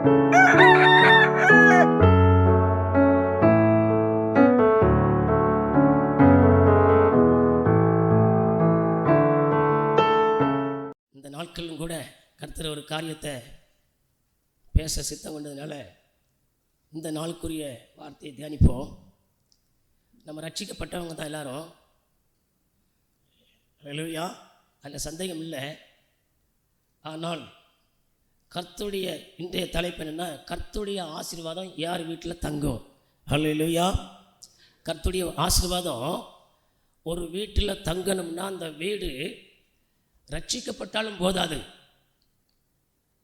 இந்த நாட்களும் கூட கர்த்தர் ஒரு காரியத்தை பேச சித்தம் கொண்டதுனால இந்த நாளுக்குரிய வார்த்தையை தியானிப்போம். நம்ம ரட்சிக்கப்பட்டவங்க தான் எல்லாரும், ஹல்லேலூயா, அதில் சந்தேகம் இல்லை. ஆனால் கர்த்தருடைய இன்றைய தலைப்பு என்னென்னா, கர்த்தருடைய ஆசீர்வாதம் யார் வீட்டில் தங்கும்? ஹல்லேலூயா. கர்த்தருடைய ஆசீர்வாதம் ஒரு வீட்டில் தங்கணும்னா அந்த வீடு ரட்சிக்கப்பட்டாலும் போதாது.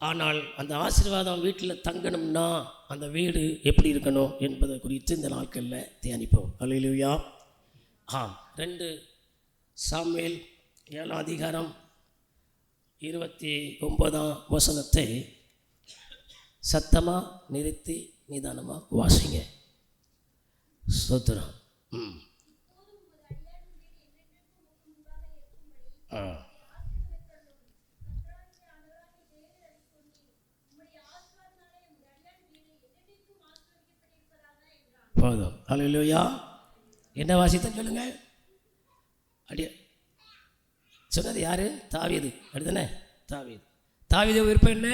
ஆனால் அந்த ஆசீர்வாதம் வீட்டில் தங்கணும்னா அந்த வீடு எப்படி இருக்கணும் என்பதை குறித்து இந்த நாட்களில் தியானிப்போம். ஹல்லேலூயா. 2 சாமுவேல் 7 அதிகாரம் 29 சத்தமாக நிறுத்தி நிதானமாக வாசிங்க. ஸ்தோத்திரம். போதும். ஹல்லேலூயா. என்ன வாசித்தேன்னு சொல்லுங்க. அப்படியே சொன்னது யாரு? தாவீது. அப்படிதானே? தாவீது விருப்பம் என்ன?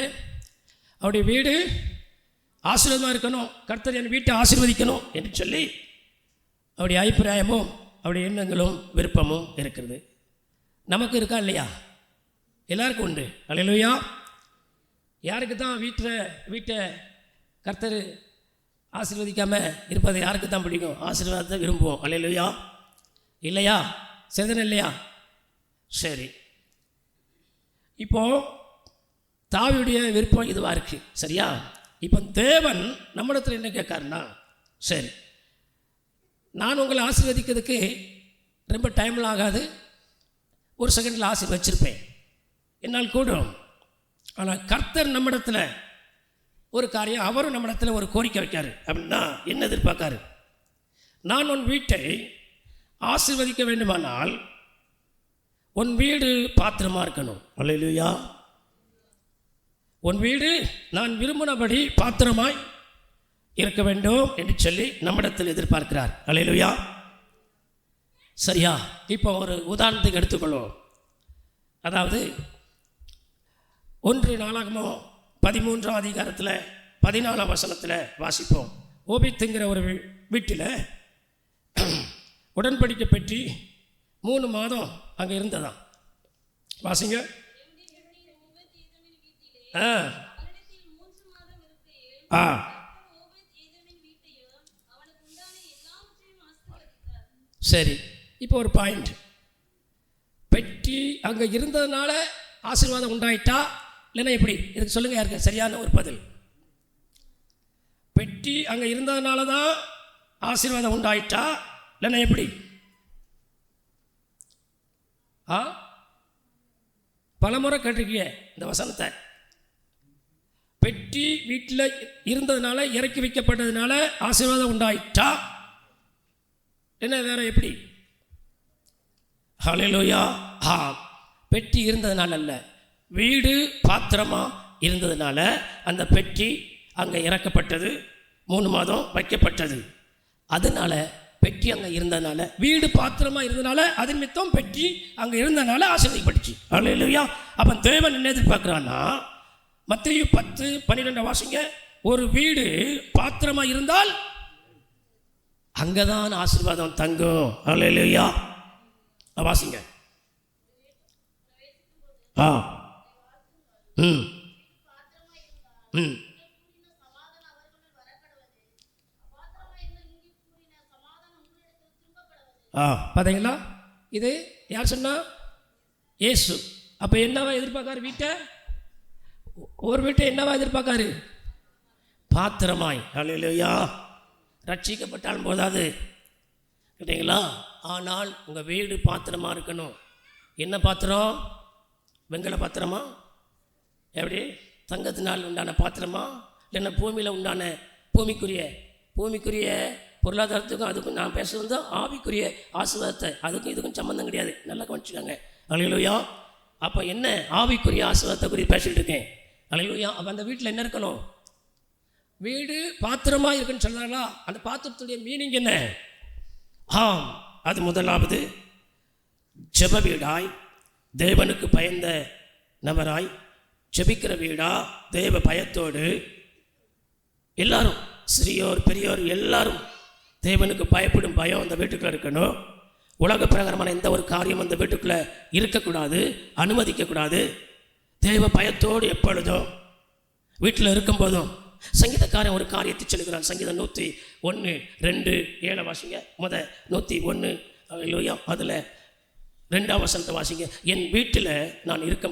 அவருடைய வீடு ஆசீர்வாதமாக இருக்கணும், கர்த்தர் என் வீட்டை ஆசீர்வதிக்கணும் என்று சொல்லி அவருடைய அபிப்பிராயமும் அவருடைய எண்ணங்களும் விருப்பமும் இருக்கிறது. நமக்கு இருக்கா இல்லையா? எல்லாருக்கும் உண்டு. ஹல்லேலூயா. யாருக்கு தான் வீட்டை கர்த்தர் ஆசீர்வதிக்காமல் இருப்பதை யாருக்கு தான் பிடிக்கும்? ஆசீர்வாதத்தை விரும்புவோம். ஹல்லேலூயா. இல்லையா? சரிதானே? இல்லையா? சரி. இப்போது தாவீதுடைய விருப்பம் இதுவாக இருக்குது, சரியா? இப்போ தேவன் நம்மிடத்தில் என்ன கேட்காருன்னா, சரி, நான் உங்களை ஆசீர்வதிக்கிறதுக்கு ரொம்ப டைம்லாம் ஆகாது, ஒரு செகண்டில் ஆசீர்வதிச்சிருப்பேன், என்னால் கூடும். ஆனால் கர்த்தர் நம்மிடத்தில் ஒரு காரியம், அவரும் நம்மிடத்தில் ஒரு கோரிக்கை வைக்காரு. அப்படின்னா என்ன எதிர்பார்க்காரு? நான் உன் வீட்டை ஆசீர்வதிக்க வேண்டுமானால் உன் வீடு பாத்திரமாக இருக்கணும். ஹல்லேலூயா. உன் வீடு நான் விரும்பினபடி பாத்திரமாய் இருக்க வேண்டும் என்று சொல்லி நம்மிடத்தில் எதிர்பார்க்கிறார். ஹல்லேலூயா. சரியா? இப்போ ஒரு உதாரணத்துக்கு எடுத்துக்கொள்வோம். அதாவது 1 நாளாகமோ 13 அதிகாரத்தில் 14 வாசிப்போம். ஓபித்துங்கிற ஒரு வீட்டில் உடன்படிக்கை பெற்றி 3 மாதம் அங்கே இருந்ததாம். வாசிங்க. சரி, இப்போ ஒரு பாயிண்ட். பெட்டி அங்கே இருந்ததுனால ஆசீர்வாதம் உண்டாயிட்டா இல்லைன்னா எப்படி? இதுக்கு சொல்லுங்கள், யாருக்கு சரியான ஒரு பதில்? பெட்டி அங்கே இருந்ததுனால தான் ஆசீர்வாதம் உண்டாயிட்டா இல்லைன்னா எப்படி? பலமுறை கேட்டிருக்கீங்க இந்த வசனத்தை. பெட்டி வீட்டில் இருந்ததுனால, இறக்கி வைக்கப்பட்டதுனால ஆசீர்வாதம் உண்டாயிட்டா என்ன வேற எப்படி? ஹல்லேலூயா. பெட்டி இருந்ததுனால அல்ல, வீடு பாத்திரமாக இருந்ததுனால அந்த பெட்டி அங்கே இறக்கப்பட்டது, 3 மாதம் வைக்கப்பட்டது. அதனால பெட்டி அங்கே இருந்ததுனால, வீடு பாத்திரமாக இருந்ததுனால, அது நிமித்தம் பெட்டி அங்கே இருந்ததுனால ஆசீர்வதிக்கப்பட்டுச்சு. ஹல்லேலூயா. அப்போ தேவன் என்ன எதிர்பார்க்குறான்னா, மத்தேயு 10:12 வாசிங்க. ஒரு வீடு பாத்திரமாக இருந்தால் அங்கே தான் ஆசீர்வாதம் தங்கும். ஹல்லேலூயா. வாசிங்க. பார்த்தீங்களா? இது யார் சொன்னா? இயேசு. அப்போ என்னவா எதிர்பார்க்காரு? வீட்டை, ஒரு வீட்டை என்னவா எதிர்பார்க்காரு? பாத்திரமாய். ஹல்லேலூயா. ரட்சிக்கப்பட்டாலும் போதாது, கேட்டீங்களா? ஆனால் உங்கள் வீடு பாத்திரமாக இருக்கணும். என்ன பாத்திரம்? வெங்கல பாத்திரமா? எப்படி? தங்கத்தினால் உண்டான பாத்திரமா? இல்லைன்னா பூமியில் உண்டான பூமிக்குரிய பொருளாதாரத்துக்கும் அதுக்கும் நான் பேசுகிறது தான் ஆவிக்குரிய ஆசீர்வாதத்தை, அதுக்கும் இதுக்கும் சம்மந்தம் கிடையாது. நல்லா கவனிச்சுக்காங்க. ஹல்லேலூயா. அப்போ என்ன ஆவிக்குரிய ஆசீர்வாதத்தை குறித்து பேசிகிட்டு இருக்கேன். ஹல்லேலூயா. அப்போ அந்த வீட்டில் என்ன இருக்கணும்? வீடு பாத்திரமாக இருக்குன்னு சொன்னாங்களா, அந்த பாத்திரத்துடைய மீனிங் என்ன? ஆம், அது முதலாவது ஜெப வீடாய், தேவனுக்கு பயந்த நபராய், ஜெபிக்கிற வீடா, தேவ பயத்தோடு எல்லாரும், சிறியோர் பெரியோர் எல்லாரும் தேவனுக்கு பயப்படும் பயம் அந்த வீட்டுக்குள்ளே இருக்கணும். உலக பிரகாரமான எந்த ஒரு காரியம் அந்த வீட்டுக்குள்ளே இருக்கக்கூடாது, அனுமதிக்கக்கூடாது. தேவ பயத்தோடு எப்பொழுதும் வீட்டில் இருக்கும்போதும். சங்கீதக்காரன் ஒரு காரியத்தை சொல்லுகிறான். சங்கீதம் 101, 2, 7 வாசிங்க. 101 அல்லேலூயா, அதில் 2ஆம் வசனத்தை வாசிங்க. என் வீட்டில் நான் இருக்க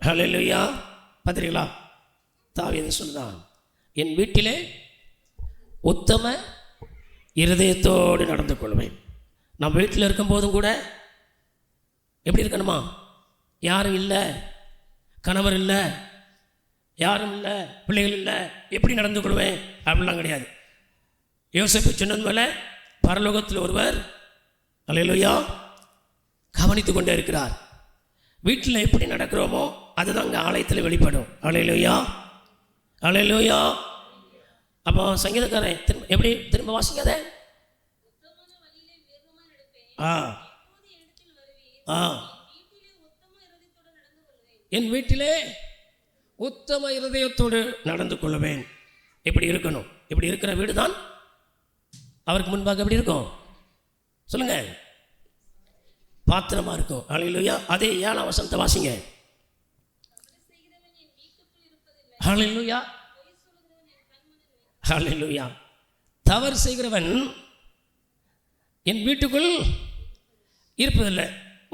அல்லேலூயா. பார்த்துறீங்களா? தாவீது சொல்லுதான், என் வீட்டிலே உத்தம இருதயத்தோடு நடந்து கொள்வேன். நான் வீட்டில் இருக்கும்போதும் கூட எப்படி இருக்கணுமா? யாரும் இல்லை, கணவர் இல்லை, யாரும் இல்லை, பிள்ளைகள் இல்லை, எப்படி நடந்து கொள்வேன் அப்படிலாம் கிடையாது. யோசேப்பு சொன்னது மேலே பரலோகத்தில் ஒருவர் அல்லேலூயா கவனித்து கொண்டே இருக்கிறார். வீட்டில் எப்படி நடக்கிறோமோ அதுதான் அங்கே ஆலயத்தில் வெளிப்படும். அல்லேலூயா, அல்லேலூயா. அப்போ சங்கீதக்காரன் எப்படி திரும்ப வாசிக்காத. என் வீட்டிலே உத்தம இருதயத்தோடு நடந்து கொள்வேன். இப்படி இருக்கணும். இப்படி இருக்கிற வீடு தான் அவருக்கு முன்பாக எப்படி இருக்கும் சொல்லுங்க? பாத்திரமா இருக்கும். அல்லேலூயா. அதே 7ஆம் வசனத்தை வாசிங்க. அல்லேலூயா, அல்லேலூயா. தவறு செய்கிறவன் என் வீட்டுக்குள் இருப்பதில்லை.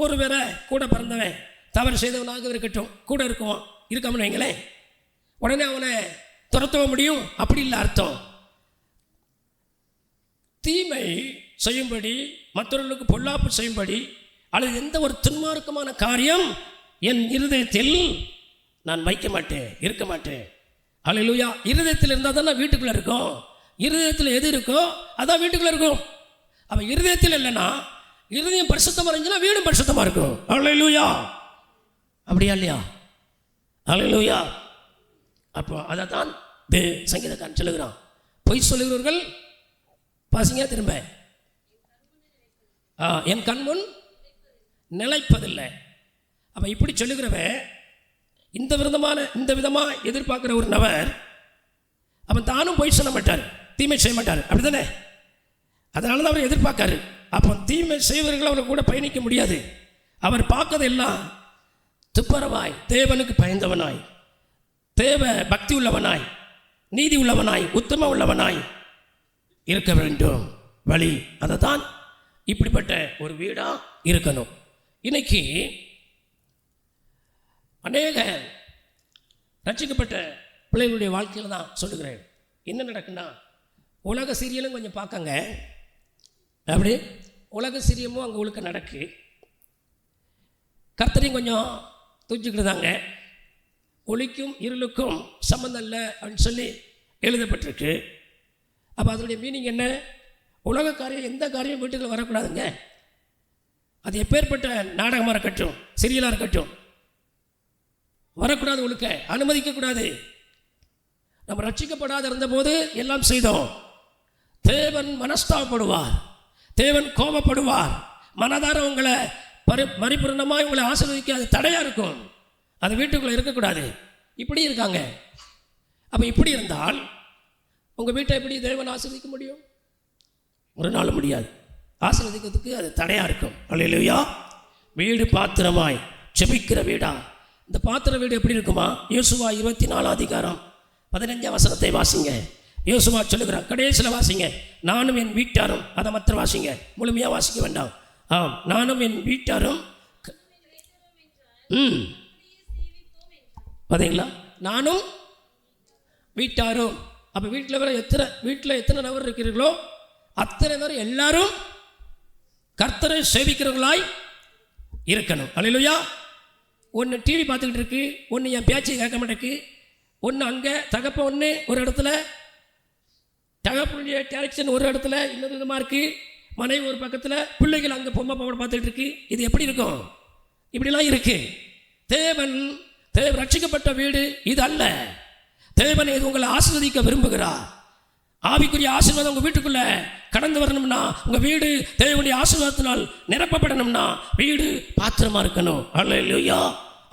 ஒருவேளை கூட பிறந்தவன் தவறு செய்தவனாக இருக்கட்டும், கூட இருக்குவான், இருக்காமனு வைங்களேன், உடனே அவனை துரத்தவ முடியும்? அப்படி இல்லை அர்த்தம். தீமை செய்யும்படி, மற்றவர்களுக்கு பொல்லாப்பு செய்யும்படி, அல்லது எந்த ஒரு துன்மார்க்கமான காரியம் என் இருதயத்தில் நான் வைக்க மாட்டேன், இருக்க மாட்டேன். அல்லேலூயா. இருதயத்தில் இருந்தால் தானே வீட்டுக்குள்ளே இருக்கும். இருதயத்தில் எது இருக்கோ அதான் வீட்டுக்குள்ளே இருக்கும். அவன் இருதயத்தில் இல்லைன்னா, இருதயம் பரிசுத்தமாக இருந்துச்சுன்னா வீடும் பரிசுத்தமாக இருக்கும். அல்லேலூயா. அப்படியா இல்லையா? அல்லேலூயா. அப்போ அதை தான் சங்கீதக்காரன் சொல்லுகிறான். பொய் சொல்லுகிறவர்கள் பாசிங்க திரும்ப, என் கண்முன் நிலைப்பதில்லை. அப்போ இப்படி சொல்லுகிறவன் இந்த விதமாக எதிர்பார்க்குற ஒரு நபர் அவன் தானும் பொய் சொல்ல மாட்டார், தீமை செய்ய மாட்டார். அப்படி தானே? அதனால தான் அவர் எதிர்பார்க்காரு. அப்போ தீமை செய்வர்கள் அவரை கூட பயணிக்க முடியாது. அவர் பார்க்கறதெல்லாம் துப்பரவாய், தேவனுக்கு பயந்தவனாய், தேவ பக்தி உள்ளவனாய், நீதி உள்ளவனாய், உத்தம உள்ளவனாய் இருக்க வேண்டும் வழி. அதை தான் இப்படிப்பட்ட ஒரு வீடாக இருக்கணும். இன்னைக்கு அநேக ரட்சிக்கப்பட்ட பிள்ளைகளுடைய வாழ்க்கையில் தான் சொல்லுகிறேன். என்ன நடக்குன்னா, உலக சீரியலும் கொஞ்சம் பார்க்கங்க. அப்படி உலக சீரியமும் அங்கே ஒழுக்க நடக்கு. கர்த்தரையும் கொஞ்சம் தூச்சிக்கிட்டுதாங்க. ஒளிக்கும் இருளுக்கும் சம்மந்தம் இல்லை அப்படின்னு சொல்லி எழுதப்பட்டிருக்கு. அப்போ அதனுடைய மீனிங் என்ன? உலக காரியம், எந்த காரியம் வீட்டுக்குள்ள வரக்கூடாதுங்க. அது எப்பேற்பட்ட நாடகமாக இருக்கட்டும், சீரியலாக இருக்கட்டும், வரக்கூடாது, ஒழுக்க அனுமதிக்கக்கூடாது. நம்ம ரட்சிக்கப்படாத இருந்தபோது எல்லாம் செய்தோம். தேவன் மனஸ்தாபப்படுவார், தேவன் கோபப்படுவார். மனதார உங்களை மறுபூரணமாக உங்களை ஆசீர்வதிக்க அது தடையாக இருக்கும். அது வீட்டுக்குள்ளே இருக்கக்கூடாது. இப்படி இருக்காங்க. அப்போ இப்படி இருந்தால் உங்கள் வீட்டை எப்படி தேவன் ஆசீர்வதிக்க முடியும்? ஒரு நாள் முடியாது. ஆசீர்வதிக்கிறதுக்கு அது தடையாக இருக்கும். அல்லேலூயா. வீடு பாத்திரமாய் செபிக்கிற வீடா? இந்த பாத்திர வீடு எப்படி இருக்குமா? யோசுவா 24 அதிகாரம் 15 வசனத்தை வாசிங்க. யோசுவா சொல்லுகிறார், கடைசியில் வாசிங்க. நானும் என் வீட்டாரும், அதை மற்ற வாசிங்க, முழுமையாக வாசிக்க வேண்டாம். நானும் என் வீட்டாரும் பார்த்தீங்களா? நானும் வீட்டாரும். அப்போ வீட்டில் எத்தனை நபர் இருக்கிறீர்களோ அத்தனை பேர் எல்லாரும் கர்த்தரை சேவிக்கிறவர்களாய் இருக்கணும். அல்லேலூயா. ஒன்று டிவி பார்த்துக்கிட்டு இருக்கு, ஒன்று என் பேச்சை கேட்க மாட்டேக்கு, ஒன்று அங்கே தகப்ப ஒன்று ஒரு இடத்துல, தகப்பனுடைய டேரக்ஷன் ஒரு இடத்துல இன்னொரு விதமாக இருக்குது, மனைவி ஒரு பக்கத்தில், பிள்ளைகள் அங்கே பொம்மை பாவனை பார்த்துக்கிட்டு இருக்கு. இது எப்படி இருக்கும்? இப்படிலாம் இருக்கு. தேவன் ரட்சிக்கப்பட்ட வீடு இது அல்ல. தேவன் இது உங்களை ஆசீர்வதிக்க விரும்புகிறார். ஆவிக்குரிய ஆசீர்வாதம் உங்கள் வீட்டுக்குள்ளே கடந்து வரணும்னா, உங்கள் வீடு தேவனுடைய ஆசீர்வாதத்தினால் நிரப்பப்படணும்னா வீடு பாத்திரமாக இருக்கணும். அல்லேலூயா.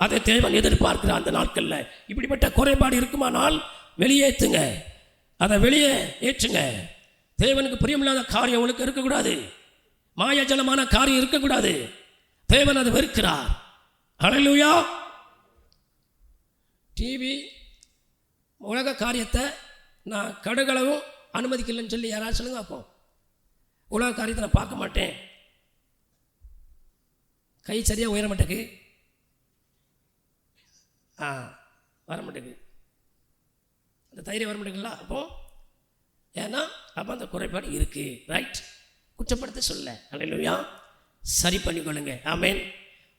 அதை தேவன் எதிர்பார்க்கிறார். அந்த நாட்களில் இப்படிப்பட்ட குறைபாடு இருக்குமானால் வெளியேற்றுங்க, அதை வெளியே ஏற்றுங்க. தேவனுக்கு பிரியமில்லாத காரியம் உங்களுக்கு இருக்கக்கூடாது. மாயஜலமான காரியம் இருக்கக்கூடாது. தேவன் அதை வெறுக்கிறார். அல்லேலூயா. டிவி உலக காரியத்தை நான் கடுகளவும் அனுமதிக்கலைன்னு சொல்லி யாராவது சொல்லுங்க. அப்போ உலக காரியத்தை நான் பார்க்க மாட்டேன். கை சரியாக உயர மாட்டேக்கு, வர மாட்டேங்குது, அந்த தைரியம் வர மாட்டேங்குங்களா? அப்போ ஏன்னா அப்போ அந்த குறைபாடு இருக்குது. ரைட், குற்றப்படுத்த சொல்ல. அல்லேலூயா. சரி பண்ணிக்கொள்ளுங்க. ஆமென்.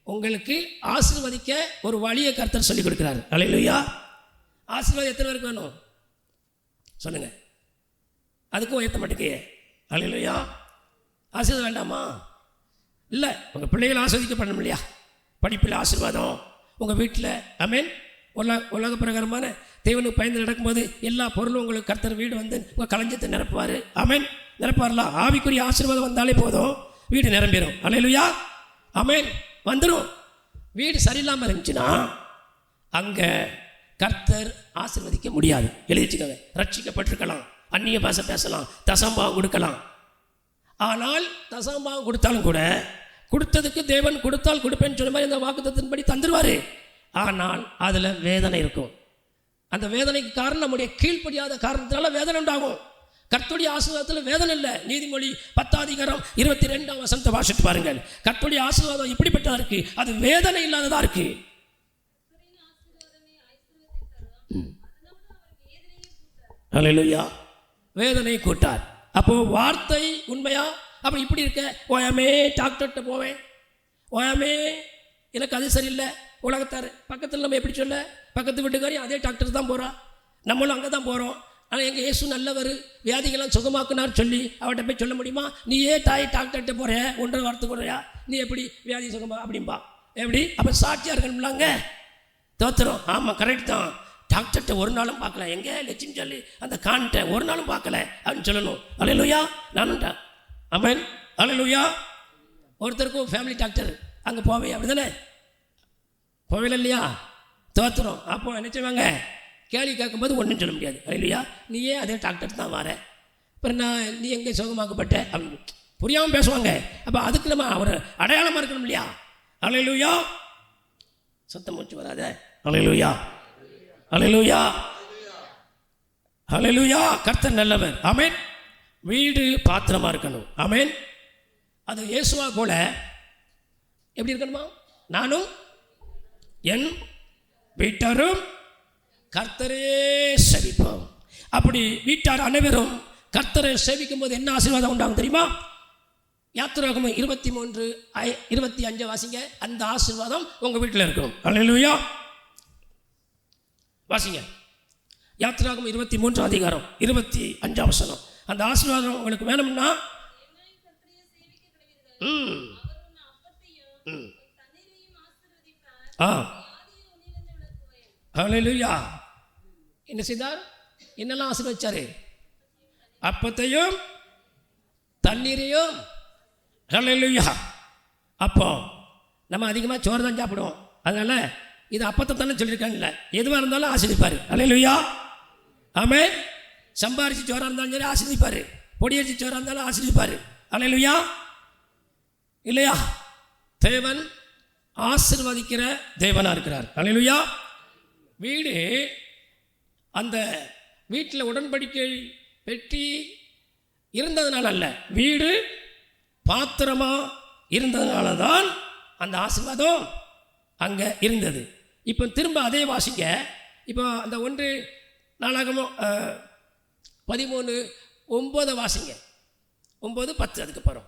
உங்களுக்கு ஆசீர்வதிக்க ஒரு வழியை கர்த்தர் சொல்லிக் கொடுக்குறாரு. அல்லேலூயா. ஆசீர்வாதம் எத்தனை பேருக்கு வேணும் சொல்லுங்க? அதுக்கும் உயர்த்த மாட்டேங்க. அல்லேலூயா. ஆசீர்வாதம் வேண்டாமா? இல்லை, உங்கள் பிள்ளைகள் ஆஸ்வதிக்கப்படணும் இல்லையா? படிப்பில் ஆசீர்வாதம் உங்கள் வீட்டில். ஆமென். உலக பிரகாரமான தேவனுக்கு பயந்து நடக்கும்போது எல்லா பொருளும் உங்களுக்கு கர்த்தர் வீடு வந்து உங்கள் களஞ்சத்தை நிரப்புவார். ஆமென். நிரப்பார்லாம். ஆவிக்குரிய ஆசீர்வாதம் வந்தாலே போதும், வீடு நிரம்பிடும். அல்லேலூயா. ஆமென். வந்துடும். வீடு சரியில்லாமல் இருந்துச்சுன்னா அங்கே கர்த்தர் ஆசீர்வதிக்க முடியாது. எழுதிச்சுக்கோங்க. ரட்சிக்கப்பட்டிருக்கலாம், அந்நிய பாஷை பேசலாம், தசம்பாகம் கொடுக்கலாம். ஆனால் தசம்பாகம் கொடுத்தாலும் கூட கொடுத்ததுக்கு தேவன் கொடுத்தால் கொடுப்பேன்னு சொன்ன மாதிரி அந்த வாக்குத்தத்தின்படி தந்துடுவார். ஆனால் அதில் வேதனை இருக்கும். அந்த வேதனைக்கு காரணம் நம்முடைய கீழ்ப்படியாத காரணத்தினால வேதனை உண்டாகும். கர்த்தருடைய ஆசீர்வாதத்தில் வேதனை இல்லை. நீதிமொழி 10:22 வாசித்து பாருங்கள். கர்த்தருடைய ஆசீர்வாதம் எப்படிப்பட்டதா இருக்கு? அது வேதனை இல்லாததா இருக்கு. அல்லேலூயா. வேதனை கூட்டார். அப்போ வார்த்தை உண்மையா? அப்போ இப்படி இருக்க ஓயாமே டாக்டர்கிட்ட போவேன், ஓயாமே எனக்கு அது சரியில்லை, உலகத்தார் பக்கத்தில் நம்ம எப்படி சொல்ல, பக்கத்து வீட்டுக்காரி அதே டாக்டர் தான் போகிறா, நம்மளும் அங்கே தான் போகிறோம். ஆனால் எங்கள் இயேசு நல்லவர், வியாதிகள்லாம் சுகமாக்குனார் சொல்லி அவர்கிட்ட போய் சொல்ல முடியுமா? நீ ஏன் டாக்டர்கிட்ட போகிற, 1.5 வாரத்துக்கு போறியா, நீ எப்படி வியாதி சுகமா அப்படின்பா? எப்படி? அப்போ சாட்சியாக இருக்கணும்லாங்க. தோத்துறோம். ஆமாம், கரெக்ட் தான். டாக்டர்கிட்ட ஒரு நாளும் பார்க்கல, எங்கே லட்சுமி சொல்லி அந்த கான்ட்ட ஒரு நாளும் பார்க்கல அப்படின்னு சொல்லணும். அல்லேலூயா. நானும்டா. ஆமென். அல்லேலூயா. ஒருத்தருக்கும் ஃபேமிலி டாக்டர் அங்கே போவே, அப்படி தானே? போகல இல்லையா? தோத்துறோம். அப்போ என்ன செய்வாங்க? கேள்வி கேட்கும்போது ஒன்றும் சொல்ல முடியாது. அல்லேலூயா. நீயே அதே டாக்டர் தான் வர, அப்புறம் நீ எங்கே சுகமாக்கப்பட்ட அப்படின்னு புரியாமல் பேசுவாங்க. அப்போ அதுக்கு நம்ம ஒரு அடையாளமாக இருக்கணும் இல்லையா? அல்லேலூயா. சத்தம் மூச்சு வராத. அல்லேலூயா. அல்லேலூயா. அல்லேலூயா. கர்த்தர் நல்லவர். ஆமென். வீடு பாத்திரமாக இருக்கணும். ஆமென். அது இயேசுவா போல எப்படி இருக்கணுமா? நானும் என் வீட்டாரும் கர்த்தரே சேவிப்போம். அப்படி வீட்டார் அனைவரும் கர்த்தரை சேவிக்கும் போது என்ன ஆசீர்வாதம் உண்டாகும் தெரியுமா? யாத்திராகமம் 23:25 வாசிங்க. அந்த ஆசீர்வாதம் உங்கள் வீட்டில் இருக்கும். அல்லேலூயா. வாசிங்க. யாத்திராகமம் 23:25. அந்த ஆசீர்வாதம் உங்களுக்கு வேணும்னா அல்லேலூயா. என்ன செய்தார்? என்னெல்லாம் ஆசீர்வதிச்சாரு? அப்பத்தையும் தண்ணீரையும். அல்லேலூயா. அப்போ நம்ம அதிகமாக சோறு தான் சாப்பிடுவோம், அதனால இது அப்பத்தை தானே சொல்லியிருக்காங்கல்ல, எதுவாக இருந்தாலும் ஆசீர்வதிப்பார். அல்லேலூயா. ஆமென். சம்பாரிச்சு சோறாக இருந்தாலும் சரி ஆசீர்வதிப்பார், பொடியரிசி சோறாக இருந்தாலும் ஆசீர்வதிப்பார். அல்லேலூயா. இல்லையா? தேவன் ஆசீர்வதிக்கிற தேவனாக இருக்கிறார். அல்லேலூயா. வீடு, அந்த வீட்டில் உடன்படிக்கை பெட்டி இருந்ததுனால அல்ல, வீடு பாத்திரமாக இருந்ததுனால தான் அந்த ஆசீர்வாதம் அங்கே இருந்தது. இப்போ திரும்ப அதே வாசிங்க. இப்போ அந்த 1 நாளாகமம் 13:9 வாசிங்க. 9:10 அதுக்கப்புறம்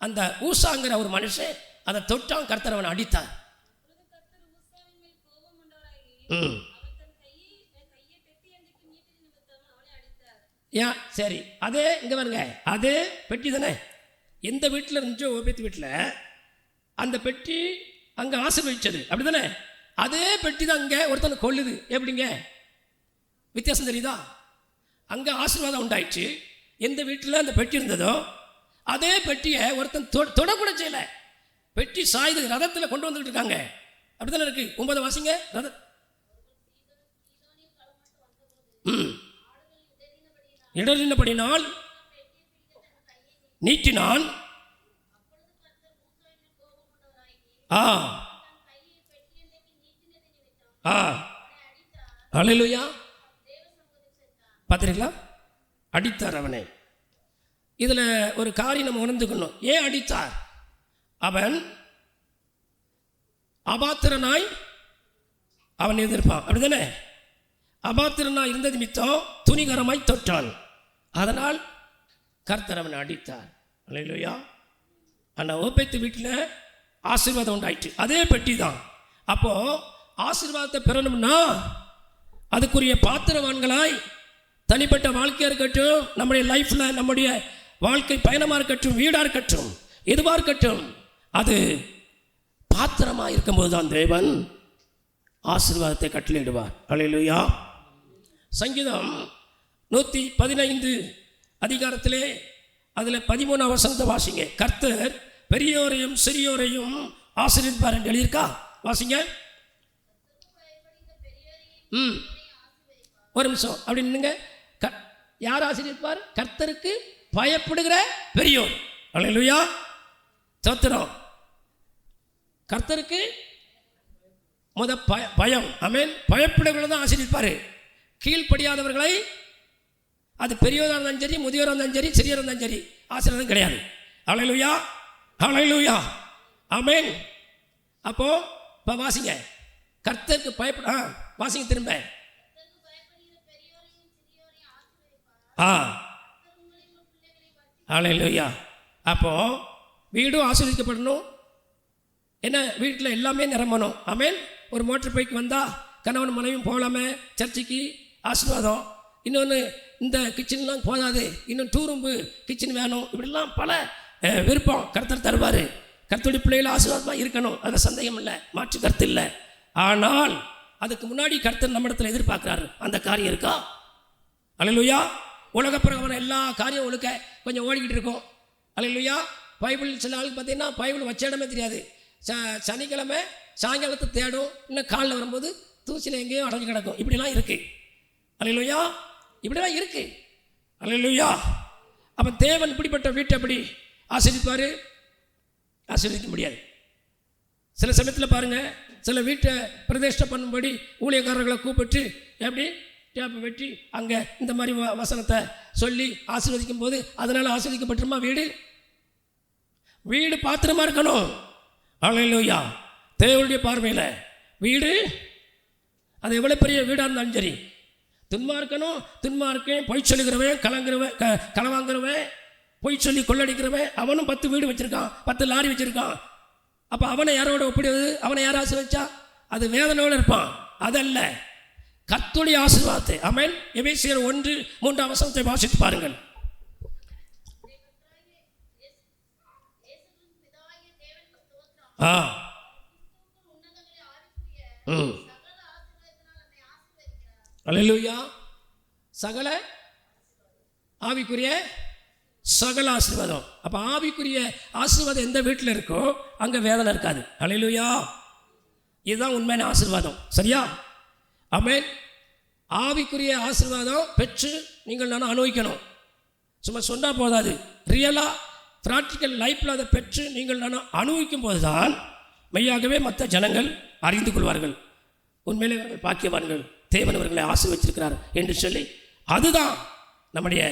அந்த ஊசாங்கிற ஒரு மனுஷன் அதை தொட்டான், கர்த்தர் அவனை அடித்தார். ஏன்? சரி, அதே இங்கே பாருங்க, அதே பெட்டி தானே எந்த வீட்டில் இருந்துச்சோ, ஓபேத்து வீட்டில் அந்த பெட்டி அங்கே ஆசீர்வதிச்சது, அப்படி தானே? அதே பெட்டி தான் அங்கே ஒருத்தனை கொல்லுது. எப்படிங்க வித்தியாசம் தெரியுதா? அங்கே ஆசீர்வாதம் உண்டாயிடுச்சு. எந்த வீட்டில் அந்த பெட்டி இருந்ததோ அதே பெட்டியை ஒருத்தன் தொடக்கூட செய்யலை. பெட்டி சாயுது, ரதத்தில் கொண்டு வந்துட்டு இருக்காங்க. அப்படி தானே இருக்கு. 9 வாசிங்க. ரத இடறினபடினால் நீட்டினான். அல்லேலூயா. பார்த்துருங்களா? அடித்தார் அவனை. இதில் ஒரு காரியம் நம்ம உணர்ந்துக்கணும். ஏன் அடித்தார்? அவன் அபாத்திரனாய் அவன் எதிர்ப்பான், அப்படிதானே? அபாத்திரனாய் இருந்தது நிமித்தம் துணிகரமாய் தொட்டான். அதனால் கர்த்தர் அவனை அடித்தார். அல்லேலூயா. ஆனால் ஓபேத்து வீட்டில் ஆசீர்வாதம் உண்டாயிற்று. அதே பெட்டி தான். அப்போ ஆசீர்வாதத்தை பெறணும்னா அதுக்குரிய பாத்திரவான்களாய் தனிப்பட்ட வாழ்க்கையாக இருக்கட்டும், நம்முடைய லைஃப்பில் நம்முடைய வாழ்க்கை பயணமாக இருக்கட்டும், வீடாக இருக்கட்டும், எதுவாக இருக்கட்டும், அது பாத்திரமாக இருக்கும்போது தான் தேவன் ஆசீர்வாதத்தை கட்டளையிடுவார். அல்லேலூயா. சங்கீதம் 115 அதிகாரத்திலே அதில் 13 வசனத்தை வாசிங்க. கர்த்தர் பெரியோரையும் சிறியோரையும் ஆசீர்வதிப்பார் என்று எழுதியிருக்கா? வாசிங்க. ஒரு நிமிஷம் அப்படி நின்னுங்க. யார் ஆசீர்வதிப்பார்? கர்த்தருக்கு பயப்படுகிற பெரியோர். அல்லேலூயா. ஸ்தோத்திரம். கர்த்தருக்கு பயம். ஆமென். பயப்படுகிறவர்களை தான் ஆசீர்வதிப்பார். கீழ்ப்படியாதவர்களை, அது பெரியோராக இருந்தாலும் சரி, முதியோராக இருந்தாலும் சரி, சிறியோராக இருந்தாலும் சரி, ஆசீர்வாதம் கிடையாது. அல்லேலூயா. அல்லேலூயா. ஆமென். அப்போ இப்போ வாசிங்க. கர்த்தருக்கு பயப்பட வாசிங்க திரும்ப. அல்லேலூயா. அப்போ வீடும் ஆசீர்வதிக்கப்படணும். என்ன, வீட்டில் எல்லாமே நிரம்பணும். ஆமென். ஒரு மோட்டர் பைக் வந்தால் கணவன் மனைவியும் போகலாமே சர்ச்சைக்கு, ஆசீர்வாதம். இன்னொன்று, இந்த கிச்சன்லாம் போதாது, இன்னும் 2 ரூம்பு கிச்சன் வேணும். இப்படிலாம் பல விருப்பம் கர்த்தர் தருவார். கர்த்தருடைய பிள்ளைகள் ஆசீர்வாதமாக இருக்கணும், அதில் சந்தேகம் இல்லை, மாற்று கருத்து இல்லை. ஆனால் அதுக்கு முன்னாடி கர்த்தர் நம்ம இடத்துல எதிர்பார்க்குறாரு. அந்த காரியம் இருக்கா? அல்லேலூயா. உலக பிரகாரம் எல்லா காரியம் ஒழுக்க கொஞ்சம் ஓடிக்கிட்டு இருக்கும். அல்லேலூயா. பைபிள் சில ஆளுக்கு பார்த்தீங்கன்னா பைபிள் வச்ச இடமே தெரியாது. சனிக்கிழமை சாயங்காலத்தை தேடும், இன்னும் காலில் வரும்போது தூசியில் எங்கேயும் அடைஞ்சு கிடக்கும். இப்படிலாம் இருக்குது. அல்லேலூயா. இப்படிலாம் இருக்குது. அல்லேலூயா. அப்போ தேவன் இப்படிப்பட்ட வீட்டை எப்படி ஆசீர்வதிப்பார்? ஆசீர்வதிக்க முடியாது. சில சமயத்தில் பாருங்கள், சில வீட்டை பிரதிஷ்டை பண்ணும்படி ஊழியக்காரர்களை கூப்பிட்டு எப்படி டேப்பை வெட்டி அங்கே இந்த மாதிரி வசனத்தை சொல்லி ஆசீர்வதிக்கும் போது அதனால் ஆசீர்வதிக்கப்பட்டுருமா? வீடு பாத்திரமா இருக்கணும். அல்லேலூயா. தேவனுடைய பார்வையில் வீடு அது எவ்வளோ பெரிய வீடாக இருந்தாலும் சரி, துன்மார்க்கணும், துன்மார்க்கன், பொய் சொல்லுகிறவன், களவாங்கிறவன், பொய் சொல்லி கொள்ளடிக்கிறவன், அவனும் 10 வீடு வச்சுருக்கான், 10 லாரி வச்சுருக்கான். அப்போ அவனை யாரோட ஒப்பிடுவது? அவனை யார் ஆசீர்வதிச்சா? அது வேதனையோடு இருப்பான். அதல்ல, கர்த்தருடைய ஆசீர்வாதத்தை. ஆமென். எபேசியர் 1:3 வசனத்தை வாசித்து பாருங்கள். அல்லேலூயா. சகல ஆவிக்குரிய சகல ஆசீர்வாதம். அப்போ ஆவிக்குரிய ஆசீர்வாதம் எந்த வீட்டில் இருக்கோ அங்கே வேதனை இருக்காது. அல்லேலூயா. இதுதான் உண்மையான ஆசீர்வாதம். சரியா? ஆமென். ஆவிக்குரிய ஆசீர்வாதம் பெற்று நீங்கள் நானும் அனுபவிக்கணும். சும்மா சொன்னால் போதாது. ரியலாக ப்ராக்டிக்கல் லைஃப்பில் அதை பெற்று நீங்கள் நானும் அனுபவிக்கும் போது தான் மெய்யாகவே மற்ற ஜனங்கள் அறிந்து கொள்வார்கள், உண்மையிலே அவர்கள் பாக்கியவான்கள், தேவன் அவர்களை ஆசீர்வதிச்சிருக்கிறார் என்று சொல்லி. அதுதான் நம்முடைய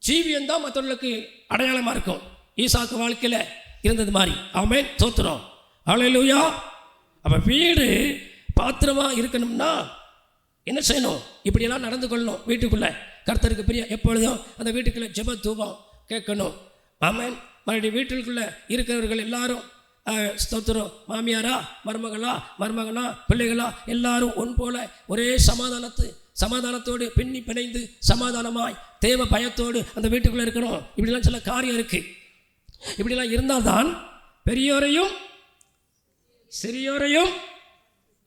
ஜீவியம் தான் மற்றவர்களுக்கு அடையாளமாக இருக்கும். ஈசாக்கு வாழ்க்கையில் இருந்தது மாதிரி. ஆமென். ஸ்தோத்திரம். அல்லேலூயா. அப்போ வீடு பாத்திரமாக இருக்கணும்னா என்ன செய்யணும்? இப்படியெல்லாம் நடந்து கொள்ளணும். வீட்டுக்குள்ளே கர்த்தருக்கு பிரிய எப்பொழுதும் அந்த வீட்டுக்குள்ளே ஜெப தூபம் கேட்கணும். ஆமென். மறுபடியும் வீட்டுக்குள்ளே இருக்கிறவர்கள் எல்லாரும் ஸ்தோத்திரம், மாமியாரா, மருமகனா, பிள்ளைகளா, எல்லாரும் ஒன் போல ஒரே சமாதானத்தோடு பின்னி பிணைந்து சமாதானமாய் தேவ பயத்தோடு அந்த வீட்டுக்குள்ளே இருக்கணும். இப்படிலாம் சில காரியம் இருக்குது. இப்படிலாம் இருந்தால்தான் பெரியோரையும் சிறியோரையும்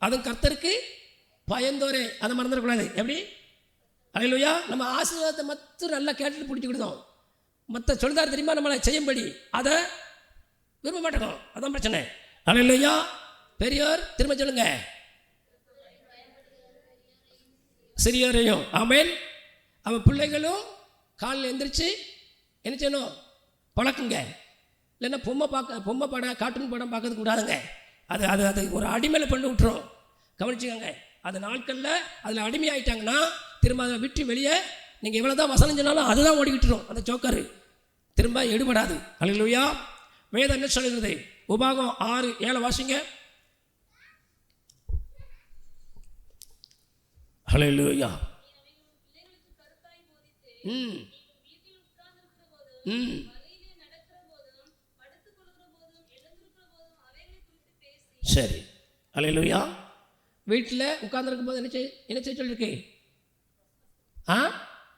அதுவும் கர்த்தருக்கு பயந்தோரே, அதை மறந்துடக்கூடாது. எப்படி? அல்லேலூயா. நம்ம ஆசீர்வாதத்தை மட்டும் நல்லா கேட்டுட்டு பிடிச்சிக்கிட்டோம், மற்ற சொல்லிதார் தெரியுமா நம்மளை செய்யும்படி, அதை விரும்ப மாட்டோம். அதான் பிரச்சனை. அல்லேலூயா. பெரியோர் திரும்ப சொல்லுங்க, சிறியோரையும். ஆமென். அவன் பிள்ளைகளும் காலையில் எழுந்திரிச்சு என்ன செய்யணும்? பழக்குங்க. இல்லைன்னா பொம்மை படம் கார்ட்டூன் படம் பார்க்கறது கூடாதுங்க. அது அது அது ஒரு அடிமையில் பண்ணி விட்டுரும். கவனிச்சுக்கோங்க. அது நாட்களில் அதில் அடிமையாயிட்டாங்கன்னா திரும்ப அதை விட்டு வெளியே நீங்கள் எவ்வளோ தான் வசனம் சொன்னாலும் அதுதான் ஓடிக்கிட்டுரும். அந்த ஜோக்கரு திரும்ப எடுபடாது. அல்லேலூயா. வேதம் என்ன சொல்லுகிறது? உபாகம் 6:7 வாசிங்க. அல்லேலூயா. சரி. அல்லேலூயா. வீட்டில் உட்கார்ந்துருக்கும் போது என்ன செய்ய சொல்லியிருக்கு?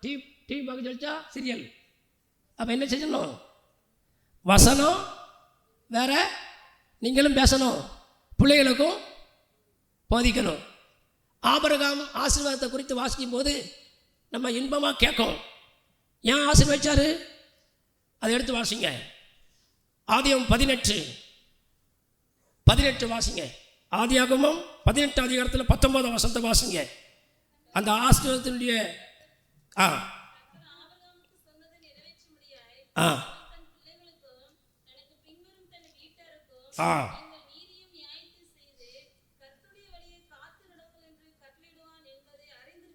டிவி பார்க்க சொல்லிச்சா? சீரியல். அப்போ என்ன செய்யணும்? வசனம் வேற, நீங்களும் பேசணும், பிள்ளைகளுக்கும் போதிக்கணும். ஆபிரகாம் ஆசீர்வாதத்தை குறித்து வாசிக்கும் போது நம்ம இன்பமாக கேட்கும். ஏன் ஆசீர்வதிச்சாரு? அதை எடுத்து வாசிங்க. ஆதியாகமம் 18 வாசிங்க. ஆதியாகமம் 18 அதிகாரத்தில் 19 வசனத்தை வாசிங்க. அந்த ஆசீர்வாதத்தினுடைய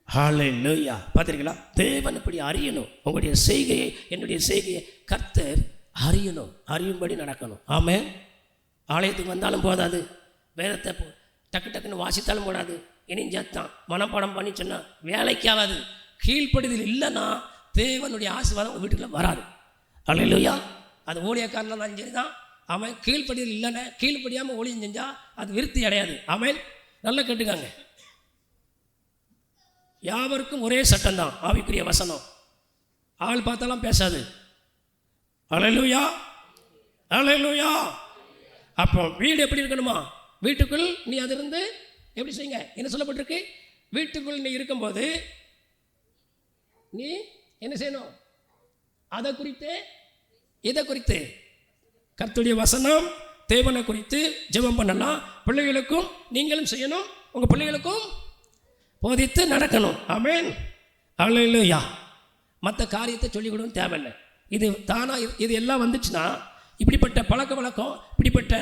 ஹல்லேலூயா. பார்த்துருக்கீங்களா? தேவன் இப்படி அறியணும். உங்களுடைய செய்கையை, என்னுடைய செய்கையை கர்த்தர் அறியணும், அறியும்படி நடக்கணும். ஆமென். ஆலயத்துக்கு வந்தாலும் போதாது, வேதத்தை டக்கு டக்குன்னு வாசித்தாலும் போடாது, இனிஞ்சாத்தான் மனப்பாடம் பண்ணி சொன்னால் வேலைக்காகாது. கீழ்ப்படுதல் இல்லைன்னா தேவனுடைய ஆசீர்வாதம் உங்கள் வீட்டுக்குள்ள வராது. அல்லேலூயா. அது ஊழியக்காரன் தான் சரி தான். அவன் கீழ்ப்படுதல் இல்லைன்னா, கீழ்ப்படியாமல் ஊழியம் செஞ்சால் அது விருத்தி அடையாது. அவன் நல்லா கேட்டுக்காங்க. யாவருக்கும் ஒரே சட்டம்தான், ஆவிக்குரிய வசனம். ஆள் பார்த்தாலாம் பேசாது. அல்லேலூயா. அல்லேலூயா. அப்போ வீடு எப்படி இருக்கணுமா? வீட்டுக்குள் நீ அதிலிருந்து எப்படி செய்யுங்க? என்ன சொல்லப்பட்டிருக்கு? வீட்டுக்குள் நீ இருக்கும்போது நீ என்ன செய்யணும்? அதை குறித்து, இதை குறித்து, கர்த்தருடைய வசனம், தேவனை குறித்து ஜெபம் பண்ணலாம். பிள்ளைகளுக்கும் நீங்களும் செய்யணும், உங்கள் பிள்ளைகளுக்கும் போதித்து நடக்கணும். ஆமென். அல்லேலூயா. மற்ற காரியத்தை சொல்லிக் கொடுக்க தேவையில்லை. இது தானாக இது எல்லாம் வந்துச்சுன்னா, இப்படிப்பட்ட பழக்க வழக்கம், இப்படிப்பட்ட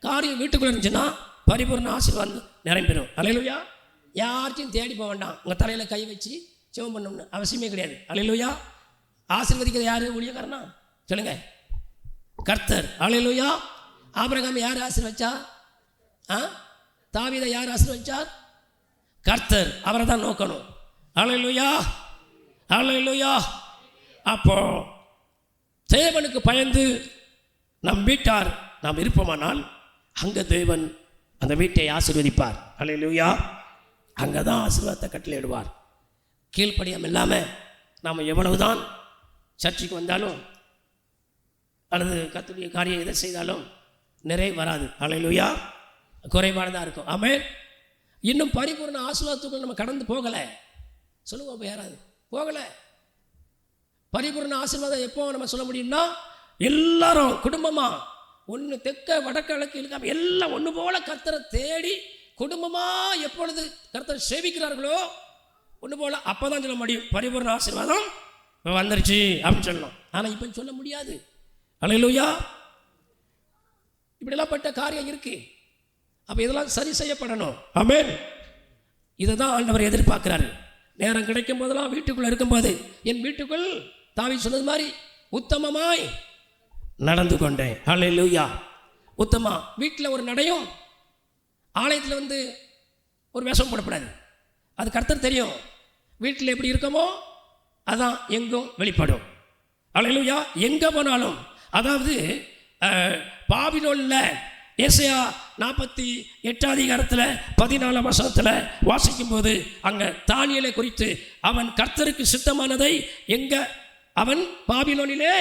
காரியம் வீட்டுக்குள்ளே இருந்துச்சுன்னா பரிபூர்ண ஆசீர்வாதம் நிரம்பிடும். அல்லேலூயா. யார்த்தையும் தேடி போக வேண்டாம். உங்கள் தலையில் கை வச்சு ஜெபம் பண்ணணும்னு அவசியமே கிடையாது. அல்லேலூயா. ஆசீர்வதிக்கிறது யார்? ஊழியக்காரனா? சொல்லுங்க, கர்த்தர். அல்லேலூயா. ஆபிரகாம் யார் ஆசீர்வதிச்சா? தாவீதை யார் ஆசீர்வதிச்சார்? கர்த்தர். அவரை தான் நோக்கணும். அல்லேலூயா. அல்லேலூயா. அப்போ தேவனுக்கு பயந்து நம் வீட்டார் நாம் இருப்போமானால் அங்கே தேவன் அந்த வீட்டை ஆசீர்வதிப்பார். அல்லேலூயா. அங்கே தான் ஆசீர்வாதத்தை கட்டளையிடுவார். கீழ்ப்படியம் இல்லாமல் நாம் எவ்வளவுதான் சர்ச்சைக்கு வந்தாலும் அல்லது கர்த்தருடைய காரியம் எதை செய்தாலும் நிறைய வராது. அல்லேலூயா. குறைபாடுதான் இருக்கும். ஆமென். இன்னும் பரிபூர்ண ஆசீர்வாதத்துக்குள்ள நம்ம கடந்து போகலை. சொல்லுவோம். அப்போ யாராவது போகலை? பரிபூர்ண ஆசீர்வாதம் எப்போ நம்ம சொல்ல முடியும்னா, எல்லாரும் குடும்பமாக ஒன்று தெற்க வடக்கு கிழக்கு இருக்காம எல்லாம் ஒன்று போல கர்த்தரை தேடி குடும்பமாக எப்பொழுது கர்த்தரை சேவிக்கிறார்களோ ஒன்று போல அப்போ தான் சொல்ல முடியும் பரிபூர்ண ஆசீர்வாதம் வந்துருச்சு அப்படின்னு சொல்லணும். ஆனால் இப்போ சொல்ல முடியாது. அல்லேலூயா. இப்படிலாம் பட்ட காரியம் இருக்கு. அப்போ இதெல்லாம் சரி செய்யப்படணும். ஆமென். இதை தான் ஆண்டவர் எதிர்பார்க்கிறாரு. நேரம் கிடைக்கும் போதெல்லாம் வீட்டுக்குள்ளே இருக்கும்போது என் வீட்டுக்குள் தாவீது சொன்னது மாதிரி உத்தமமாய் நடந்து கொண்டேன். அல்லேலூயா. உத்தமா. வீட்டில் ஒரு நடையும் ஆலயத்தில் வந்து ஒரு வேஷம் போடக்கூடாது. அது கர்த்தர் தெரியும். வீட்டில் எப்படி இருக்கமோ அதான் எங்கும் வெளிப்படும். அல்லேலூயா. எங்கே போனாலும், அதாவது பாபிலோனில் ஏசாயா 48 அதிகாரத்தில் 14 வசனத்தில் வாசிக்கும் போது அங்கே தானியேலை குறித்து அவன் கர்த்தருக்கு சித்தமானதை எங்கே அவன் பாபிலோனிலே